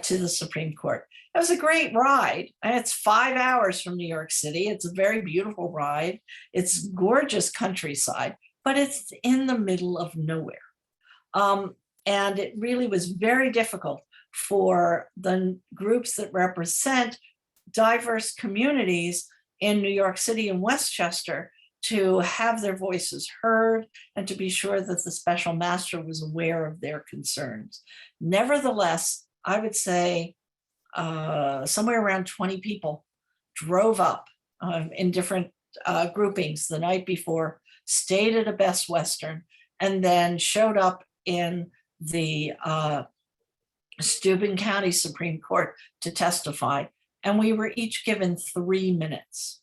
to the Supreme Court. It was a great ride. And it's 5 hours from New York City. It's a very beautiful ride. It's gorgeous countryside, but it's in the middle of nowhere. And it really was very difficult for the groups that represent diverse communities in New York City and Westchester to have their voices heard and to be sure that the special master was aware of their concerns. Nevertheless, I would say somewhere around 20 people drove up in different groupings the night before, stayed at a Best Western, and then showed up in the Steuben County Supreme Court to testify. And we were each given 3 minutes.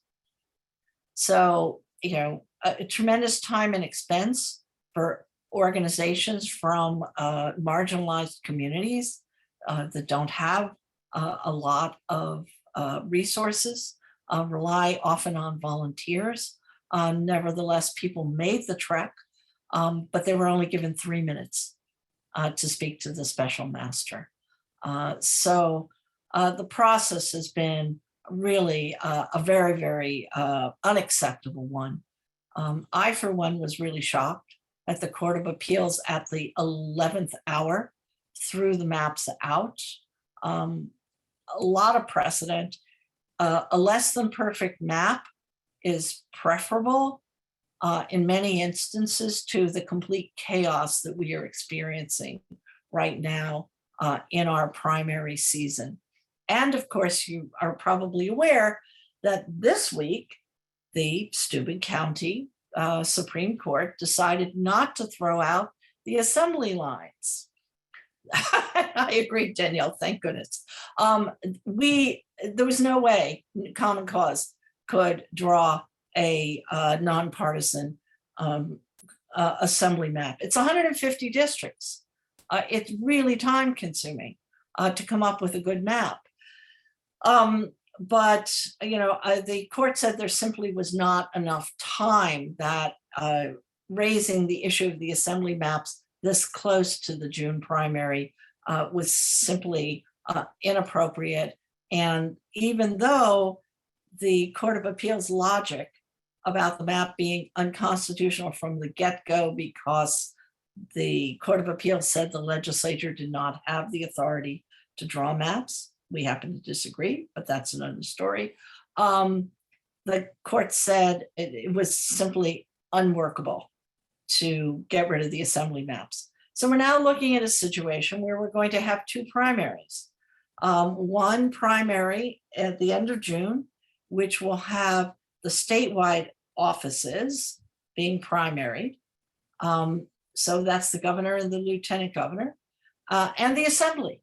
So, you know, a tremendous time and expense for organizations from marginalized communities that don't have a lot of resources, rely often on volunteers. Nevertheless, people made the trek, but they were only given 3 minutes to speak to the special master. So the process has been really a very, very unacceptable one. I, for one, was really shocked at the Court of Appeals at the 11th hour threw the maps out. A lot of precedent. A less than perfect map is preferable in many instances to the complete chaos that we are experiencing right now in our primary season. And of course, you are probably aware that this week, the Steuben County Supreme Court decided not to throw out the assembly lines. I agree, Danielle, thank goodness. There was no way Common Cause could draw a nonpartisan assembly map. It's 150 districts. It's really time consuming to come up with a good map. But, you know, the court said there simply was not enough time, that raising the issue of the assembly maps this close to the June primary was simply inappropriate. And even though the Court of Appeals logic about the map being unconstitutional from the get-go because the Court of Appeals said the legislature did not have the authority to draw maps, we happen to disagree, but that's another story. The court said it was simply unworkable to get rid of the assembly maps. So we're now looking at a situation where we're going to have 2 primaries. One primary at the end of June, which will have the statewide offices being primaried. So that's the governor and the lieutenant governor and the assembly.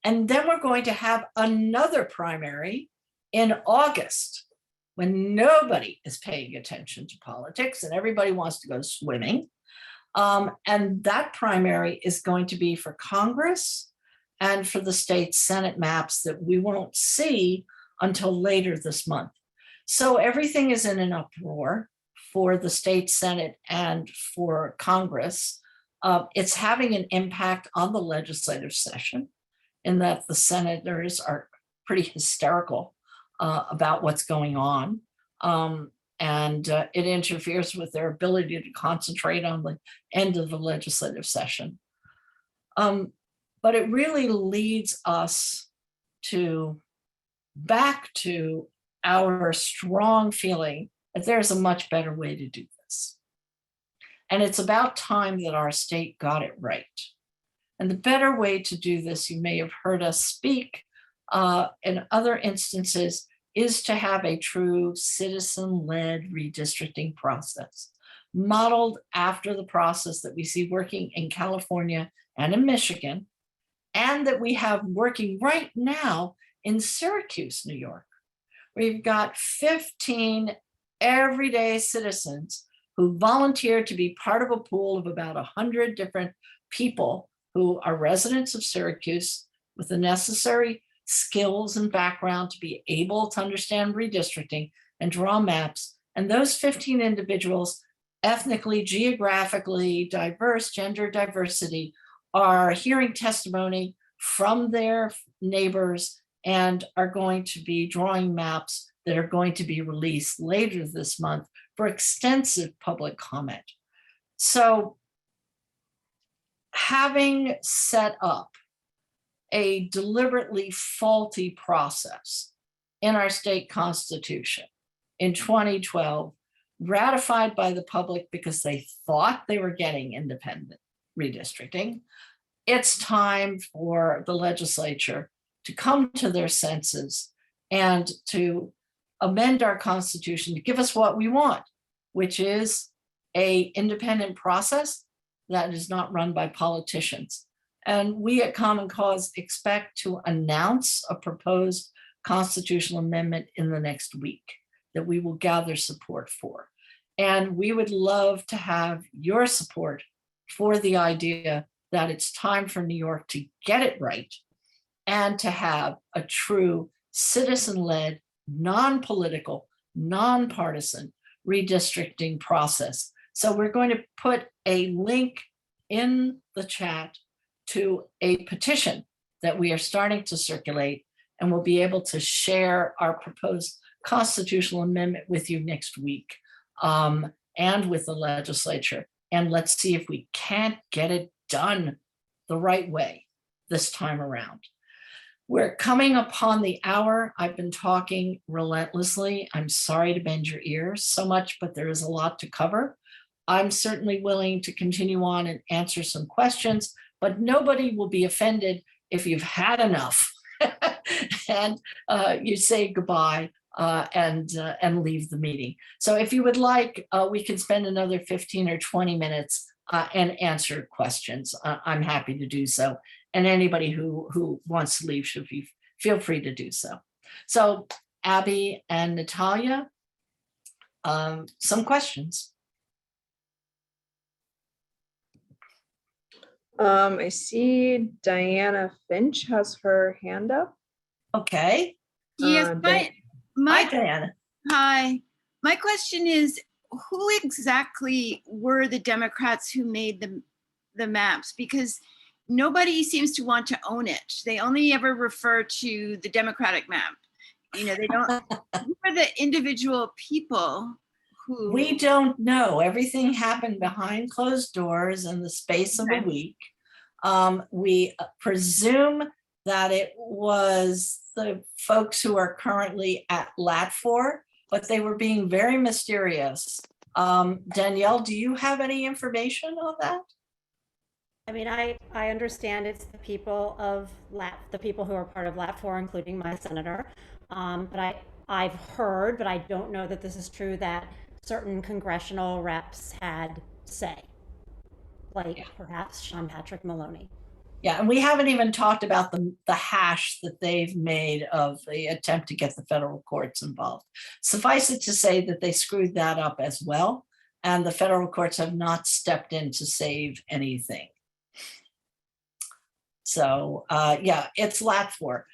And then we're going to have another primary in August when nobody is paying attention to politics and everybody wants to go swimming. And that primary is going to be for Congress and for the state Senate maps that we won't see until later this month. So everything is in an uproar for the state Senate and for Congress. It's having an impact on the legislative session in that the senators are pretty hysterical about what's going on. It interferes with their ability to concentrate on the end of the legislative session. But it really leads us back to our strong feeling that there's a much better way to do this. And it's about time that our state got it right. And the better way to do this, you may have heard us speak in other instances, is to have a true citizen-led redistricting process, modeled after the process that we see working in California and in Michigan, and that we have working right now in Syracuse, New York. We've got 15 everyday citizens who volunteer to be part of a pool of about 100 different people who are residents of Syracuse with the necessary skills and background to be able to understand redistricting and draw maps. And those 15 individuals, ethnically, geographically diverse, gender diversity, are hearing testimony from their neighbors and are going to be drawing maps that are going to be released later this month for extensive public comment. So having set up a deliberately faulty process in our state constitution in 2012, ratified by the public because they thought they were getting independent redistricting, it's time for the legislature to come to their senses and to amend our constitution to give us what we want, which is an independent process that is not run by politicians. And we at Common Cause expect to announce a proposed constitutional amendment in the next week that we will gather support for. And we would love to have your support for the idea that it's time for New York to get it right and to have a true citizen-led, non-political, non-partisan redistricting process. So we're going to put a link in the chat to a petition that we are starting to circulate, and we'll be able to share our proposed constitutional amendment with you next week and with the legislature. And let's see if we can't get it done the right way this time around. We're coming upon the hour. I've been talking relentlessly. I'm sorry to bend your ears so much, but there is a lot to cover. I'm certainly willing to continue on and answer some questions, but nobody will be offended if you've had enough and you say goodbye and leave the meeting. So if you would like, we can spend another 15 or 20 minutes and answer questions. I'm happy to do so. And anybody who wants to leave should feel free to do so. So Abby and Natalia, some questions. I see Diana Finch has her hand up. Okay. Yes, Hi, Diana. hi. My question is, who exactly were the Democrats who made the maps? Because nobody seems to want to own it. They only ever refer to the Democratic map. You know, they don't, who are the individual people who? We don't know. Everything happened behind closed doors in the space of a week. We presume that it was the folks who are currently at LAT4, but they were being very mysterious. Danielle, do you have any information on that? I mean, I understand it's the people of the people who are part of LAT4, including my senator. But I've heard, but I don't know that this is true, that certain congressional reps had say, like perhaps Sean Patrick Maloney. Yeah, and we haven't even talked about the hash that they've made of the attempt to get the federal courts involved. Suffice it to say that they screwed that up as well, and the federal courts have not stepped in to save anything. So yeah, it's LAT4.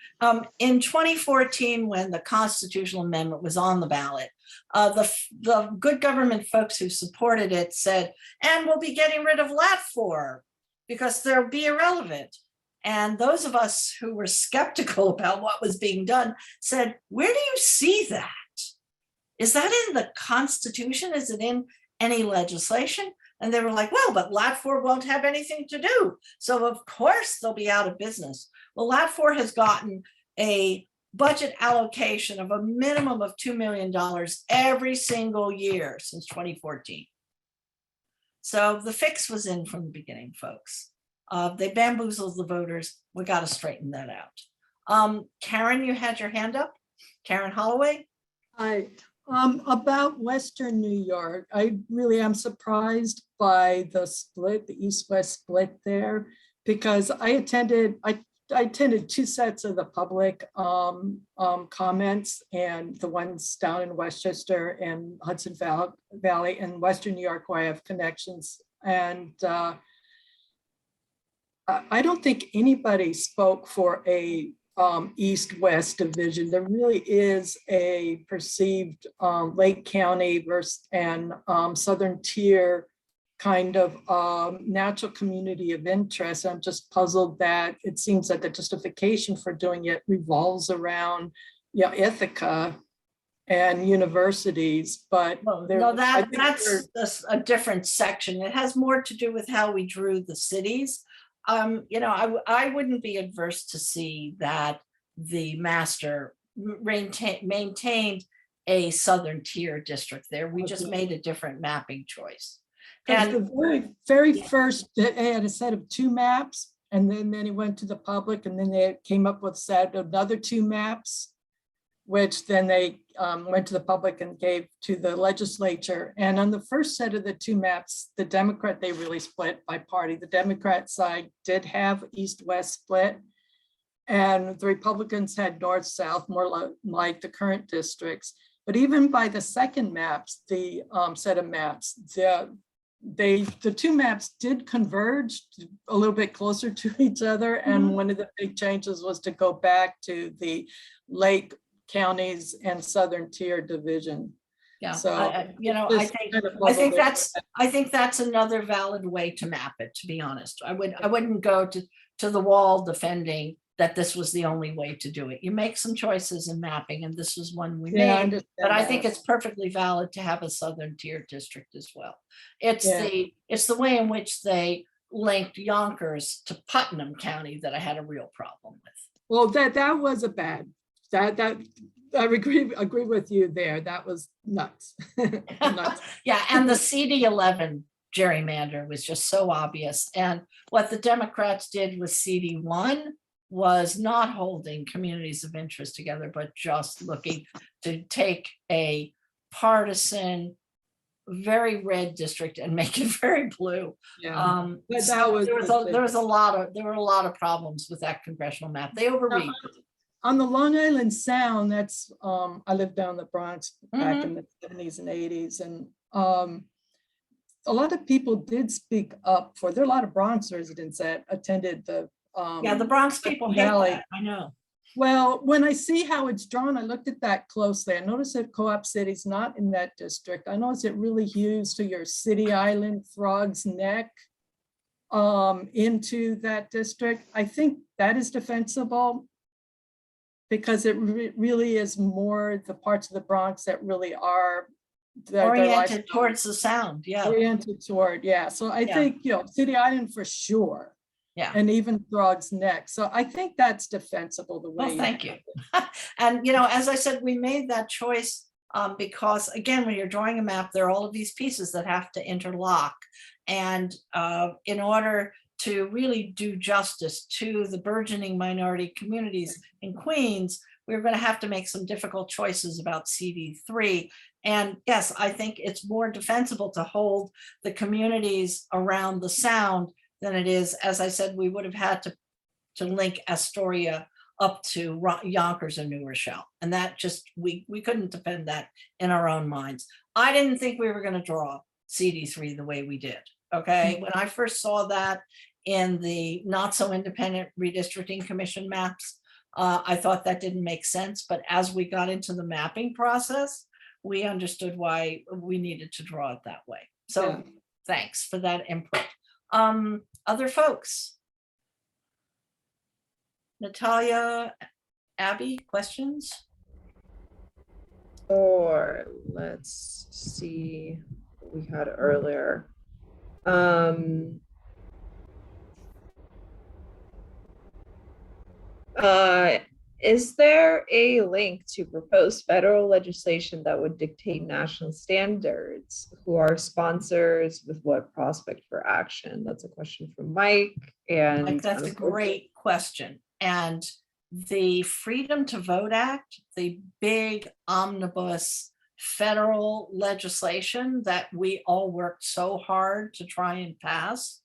In 2014, when the constitutional amendment was on the ballot, the good government folks who supported it said, and we'll be getting rid of LAT4 because they'll be irrelevant. And those of us who were skeptical about what was being done said, where do you see that? is that in the Constitution? Is it in any legislation? And they were like, well, but Lat 4 won't have anything to do. So of course they'll be out of business. Well, Lat 4 has gotten a budget allocation of a minimum of $2 million every single year since 2014. So the fix was in from the beginning, folks. They bamboozled the voters. We got to straighten that out. Karen, you had your hand up. Karen Holloway. Hi, about Western New York, I really am surprised by the split, the East-West split there, because I attended two sets of the public comments, and the ones down in Westchester and Hudson Valley and Western New York, where I have connections. And I don't think anybody spoke for a East-West division. There really is a perceived Lake County versus and Southern Tier kind of natural community of interest. I'm just puzzled that it seems that the justification for doing it revolves around Ithaca and universities, but No, that's a different section. It has more to do with how we drew the cities. I wouldn't be adverse to see that the master maintained a Southern Tier district there. We just made a different mapping choice. And the very first, they had a set of 2 maps, and then it went to the public, and then they came up with set another 2 maps, which then they went to the public and gave to the legislature. And on the first set of the 2 maps, the Democrat, they really split by party. The Democrat side did have East-West split, and the Republicans had North-South, more like the current districts. But even by the second maps, the set of maps, the 2 maps did converge a little bit closer to each other. And one of the big changes was to go back to the Lake counties and Southern Tier division. Yeah, so I think that's another valid way to map it, to be honest. I wouldn't go to the wall defending that this was the only way to do it. You make some choices in mapping, and this was one we made, but I think it's perfectly valid to have a Southern Tier district as well. It's the way in which they linked Yonkers to Putnam County that I had a real problem with. Well, that was a bad, that I agree with you there. That was nuts. Nuts. Yeah, and the CD11 gerrymander was just so obvious. And what the Democrats did with CD1 was not holding communities of interest together, but just looking to take a partisan, very red district and make it very blue. Yeah, there were a lot of problems with that congressional map. They overreached. On the Long Island Sound, that's I lived down in the Bronx back in the 70s and 80s, and a lot of people did speak up for. There are a lot of Bronx residents that attended the the Bronx people hate that, I know. Well, when I see how it's drawn, I looked at that closely. I noticed that Co-op City's not in that district. I noticed it really hews to your City Island, Frog's Neck into that district. I think that is defensible because it really is more the parts of the Bronx that really are oriented towards the sound. Oriented toward, So I think, City Island for sure. Yeah. And even Frog's Neck. So I think that's defensible the way. Well, thank you. And, as I said, we made that choice because, again, when you're drawing a map, there are all of these pieces that have to interlock. And in order to really do justice to the burgeoning minority communities in Queens, we're going to have to make some difficult choices about CD3. And yes, I think it's more defensible to hold the communities around the Sound than it is, as I said, we would have had to link Astoria up to Yonkers and New Rochelle. And that just, we couldn't defend that in our own minds. I didn't think we were going to draw CD3 the way we did. Okay. When I first saw that in the not so independent redistricting commission maps, I thought that didn't make sense. But as we got into the mapping process, we understood why we needed to draw it that way. So thanks for that input. Other folks? Natalia, Abby, questions? Or let's see what we had earlier. Is there a link to proposed federal legislation that would dictate national standards? Who are sponsors? With what prospect for action? That's a question from Mike. And Like, that's a great question. And the Freedom to Vote Act, the big omnibus federal legislation that we all worked so hard to try and pass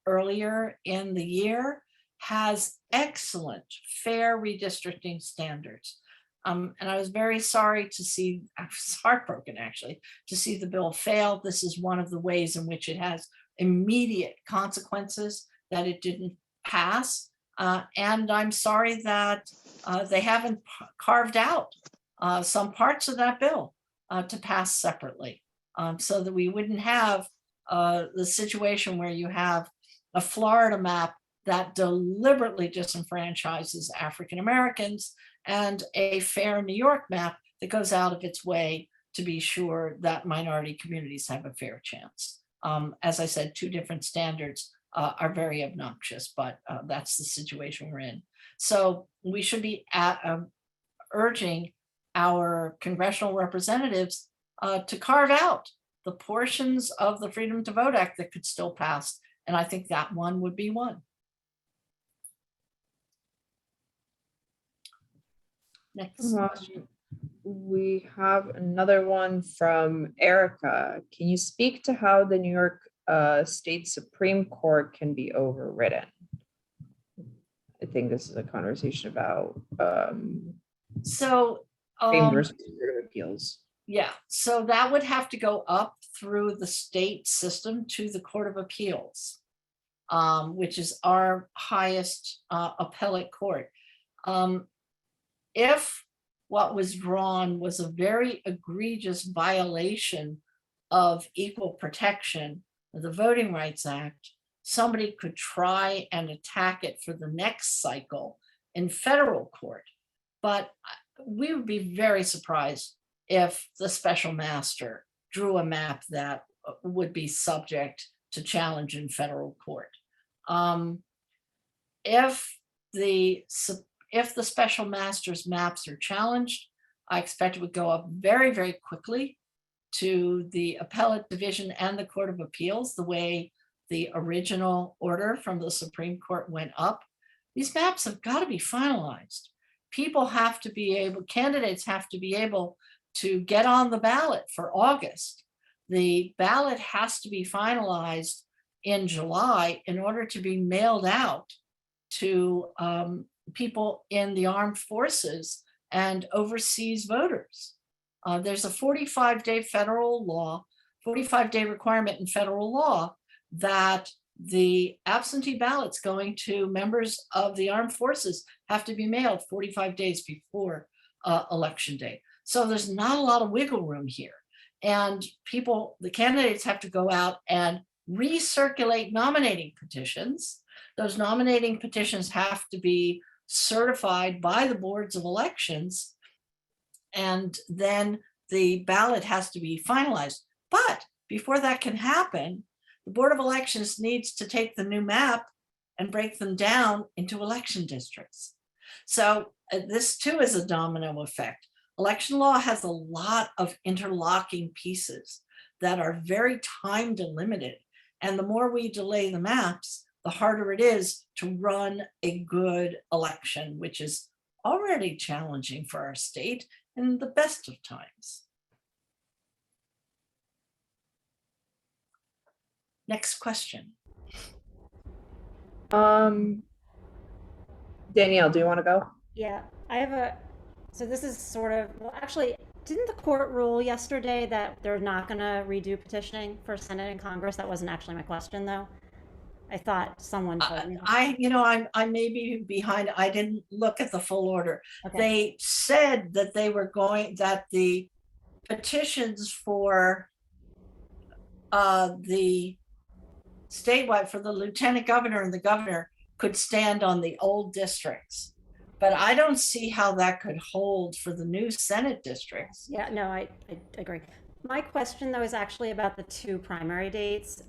earlier in the year, has excellent fair redistricting standards. And I was very sorry to see, I was heartbroken actually, to see the bill fail. This is one of the ways in which it has immediate consequences that it didn't pass. And I'm sorry that they haven't carved out some parts of that bill to pass separately, so that we wouldn't have the situation where you have a Florida map that deliberately disenfranchises African Americans and a fair New York map that goes out of its way to be sure that minority communities have a fair chance. As I said, two different standards are very obnoxious, but that's the situation we're in. So we should be urging our congressional representatives to carve out the portions of the Freedom to Vote Act that could still pass. And I think that one would be one. Next question. We have another one from Erica. Can you speak to how the New York State Supreme Court can be overridden? I think this is a conversation about So versus Court of Appeals. yeah, so that would have to go up through the state system to the Court of Appeals, which is our highest appellate court. If what was drawn was a very egregious violation of equal protection of the Voting Rights Act, somebody could try and attack it for the next cycle in federal court. But we would be very surprised if the special master drew a map that would be subject to challenge in federal court. If the special master's maps are challenged, I expect it would go up very, very quickly to the appellate division and the Court of Appeals, the way the original order from the Supreme Court went up. These maps have got to be finalized. People have to be able, candidates have to be able to get on the ballot for August. The ballot has to be finalized in July in order to be mailed out to people in the armed forces and overseas voters. There's a 45-day federal law, 45-day requirement in federal law that the absentee ballots going to members of the armed forces have to be mailed 45 days before election day. So there's not a lot of wiggle room here. And people, the candidates have to go out and recirculate nominating petitions. Those nominating petitions have to be certified by the boards of elections, and then the ballot has to be finalized. But before that can happen, the Board of Elections needs to take the new map and break them down into election districts. So this too is a domino effect. Election law has a lot of interlocking pieces that are very time delimited. And the more we delay the maps, the harder it is to run a good election, which is already challenging for our state in the best of times. Next question. Danielle, do you want to go? Yeah, I have so this is sort of, well, actually, didn't the court rule yesterday that they're not going to redo petitioning for Senate and Congress? That wasn't actually my question, though. I thought someone told me. I may be behind. I didn't look at the full order. Okay. They said that they were that the petitions for the statewide, for the lieutenant governor and the governor, could stand on the old districts. But I don't see how that could hold for the new Senate districts. Yeah, no, I agree. My question though is actually about the 2 primary dates.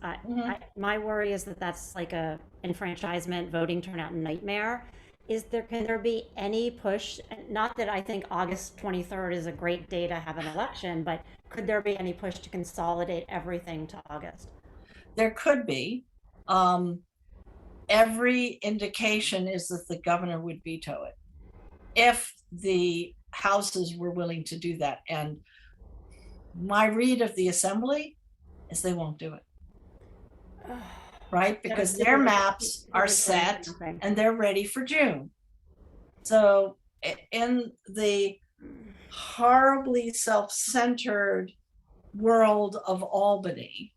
My worry is that that's like a enfranchisement voting turnout nightmare. Can there be any push? Not that I think August 23rd is a great day to have an election, but could there be any push to consolidate everything to August? There could be. Every indication is that the governor would veto it if the houses were willing to do that. And my read of the assembly is they won't do it. Right? Because their maps are set and they're ready for June. So in the horribly self-centered world of Albany,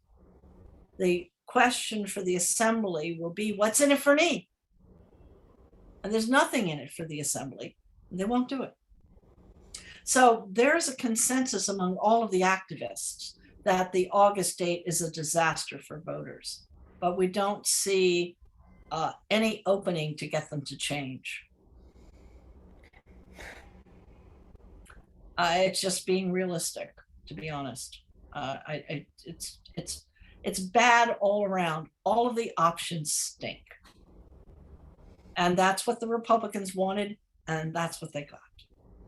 the question for the assembly will be, what's in it for me? And there's nothing in it for the assembly. They won't do it. So there's a consensus among all of the activists that the August date is a disaster for voters, but we don't see any opening to get them to change. It's just being realistic, to be honest. It's bad all around. All of the options stink. And that's what the Republicans wanted, and that's what they got,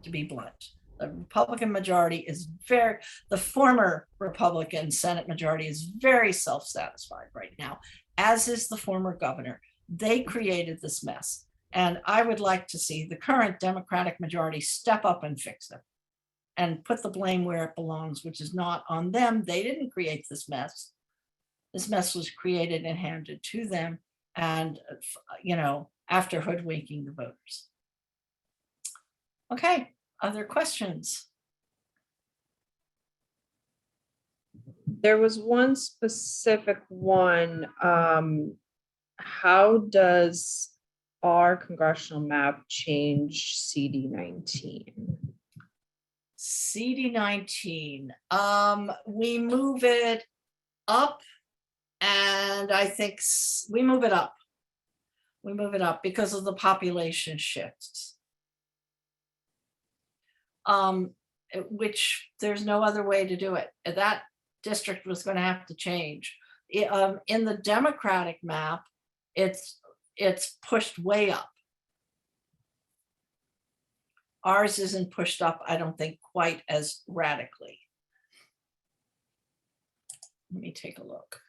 to be blunt. The Republican majority is the former Republican Senate majority is very self-satisfied right now, as is the former governor. They created this mess. And I would like to see the current Democratic majority step up and fix it and put the blame where it belongs, which is not on them. They didn't create this mess. This mess was created and handed to them, and, after hoodwinking the voters. Okay, other questions? There was one specific one. How does our congressional map change CD19? CD19, we move it up, and I think we move it up. We move it up because of the population shifts, which there's no other way to do it. That district was going to have to change. In the Democratic map, it's pushed way up. Ours isn't pushed up, I don't think, quite as radically. Let me take a look.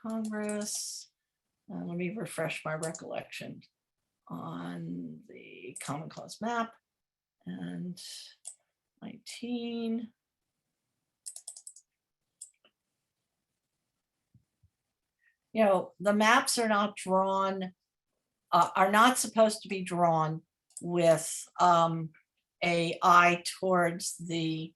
Congress. Let me refresh my recollection on the Common Cause map. And 19. The maps are not drawn, are not supposed to be drawn with a eye towards the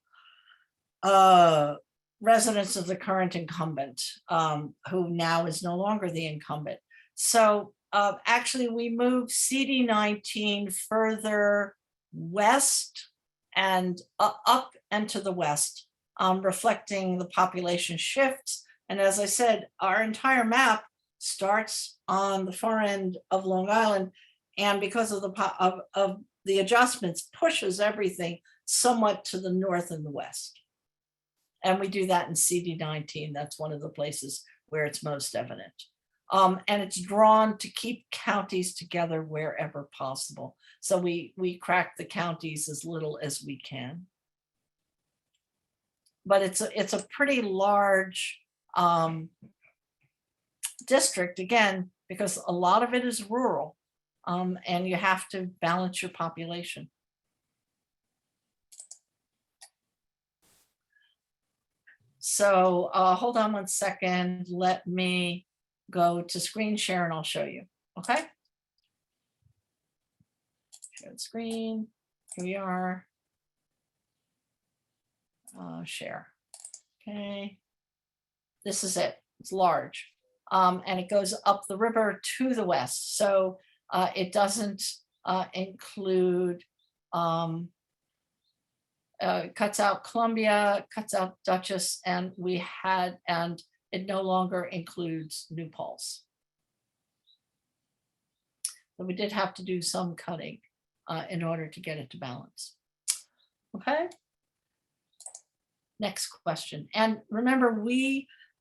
residents of the current incumbent, who now is no longer the incumbent. So actually we moved CD19 further west and up and to the west, reflecting the population shifts. And as I said, our entire map starts on the far end of Long Island, and because of the adjustments, pushes everything somewhat to the north and the west. And we do that in CD19. That's one of the places where it's most evident. And it's drawn to keep counties together wherever possible. So we crack the counties as little as we can. But it's a pretty large district, again, because a lot of it is rural, and you have to balance your population. So hold on one second. Let me go to screen share and I'll show you. Okay. Share the screen. Here we are. Share. Okay. This is it. It's large. And it goes up the river to the west. So it doesn't include, cuts out Columbia, cuts out Dutchess, and it no longer includes New Paltz. but we did have to do some cutting in order to get it to balance. Okay. Next question. And remember,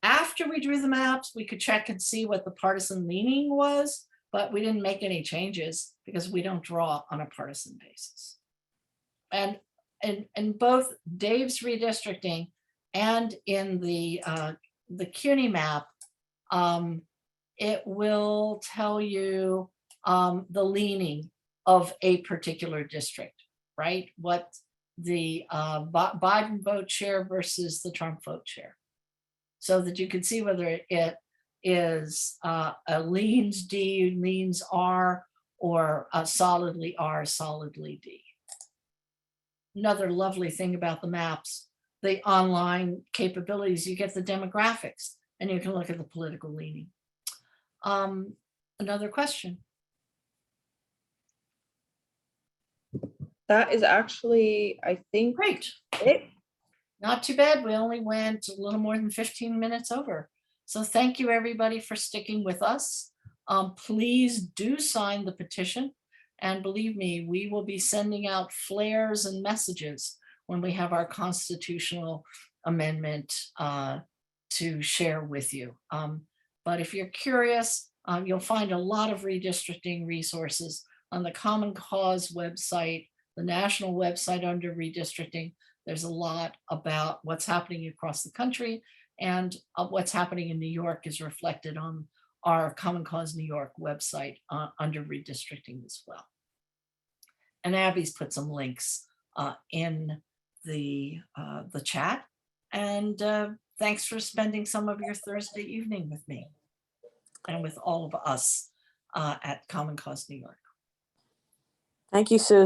after we drew the maps, we could check and see what the partisan leaning was, but we didn't make any changes because we don't draw on a partisan basis. And in both Dave's redistricting and in the CUNY map, it will tell you the leaning of a particular district, right? What the Biden vote share versus the Trump vote share, so that you can see whether it is a leans D, leans R, or a solidly R, solidly D. Another lovely thing about the maps, the online capabilities, you get the demographics and you can look at the political leaning. Another question. That is actually, I think, Great. it. Not too bad. We only went a little more than 15 minutes over. So thank you everybody for sticking with us. Please do sign the petition. And believe me, we will be sending out flares and messages when we have our constitutional amendment to share with you. But if you're curious, you'll find a lot of redistricting resources on the Common Cause website, the national website under redistricting. There's a lot about what's happening across the country, and what's happening in New York is reflected on our Common Cause New York website under redistricting as well. And Abby's put some links in the chat. And thanks for spending some of your Thursday evening with me and with all of us at Common Cause New York. Thank you, Susan.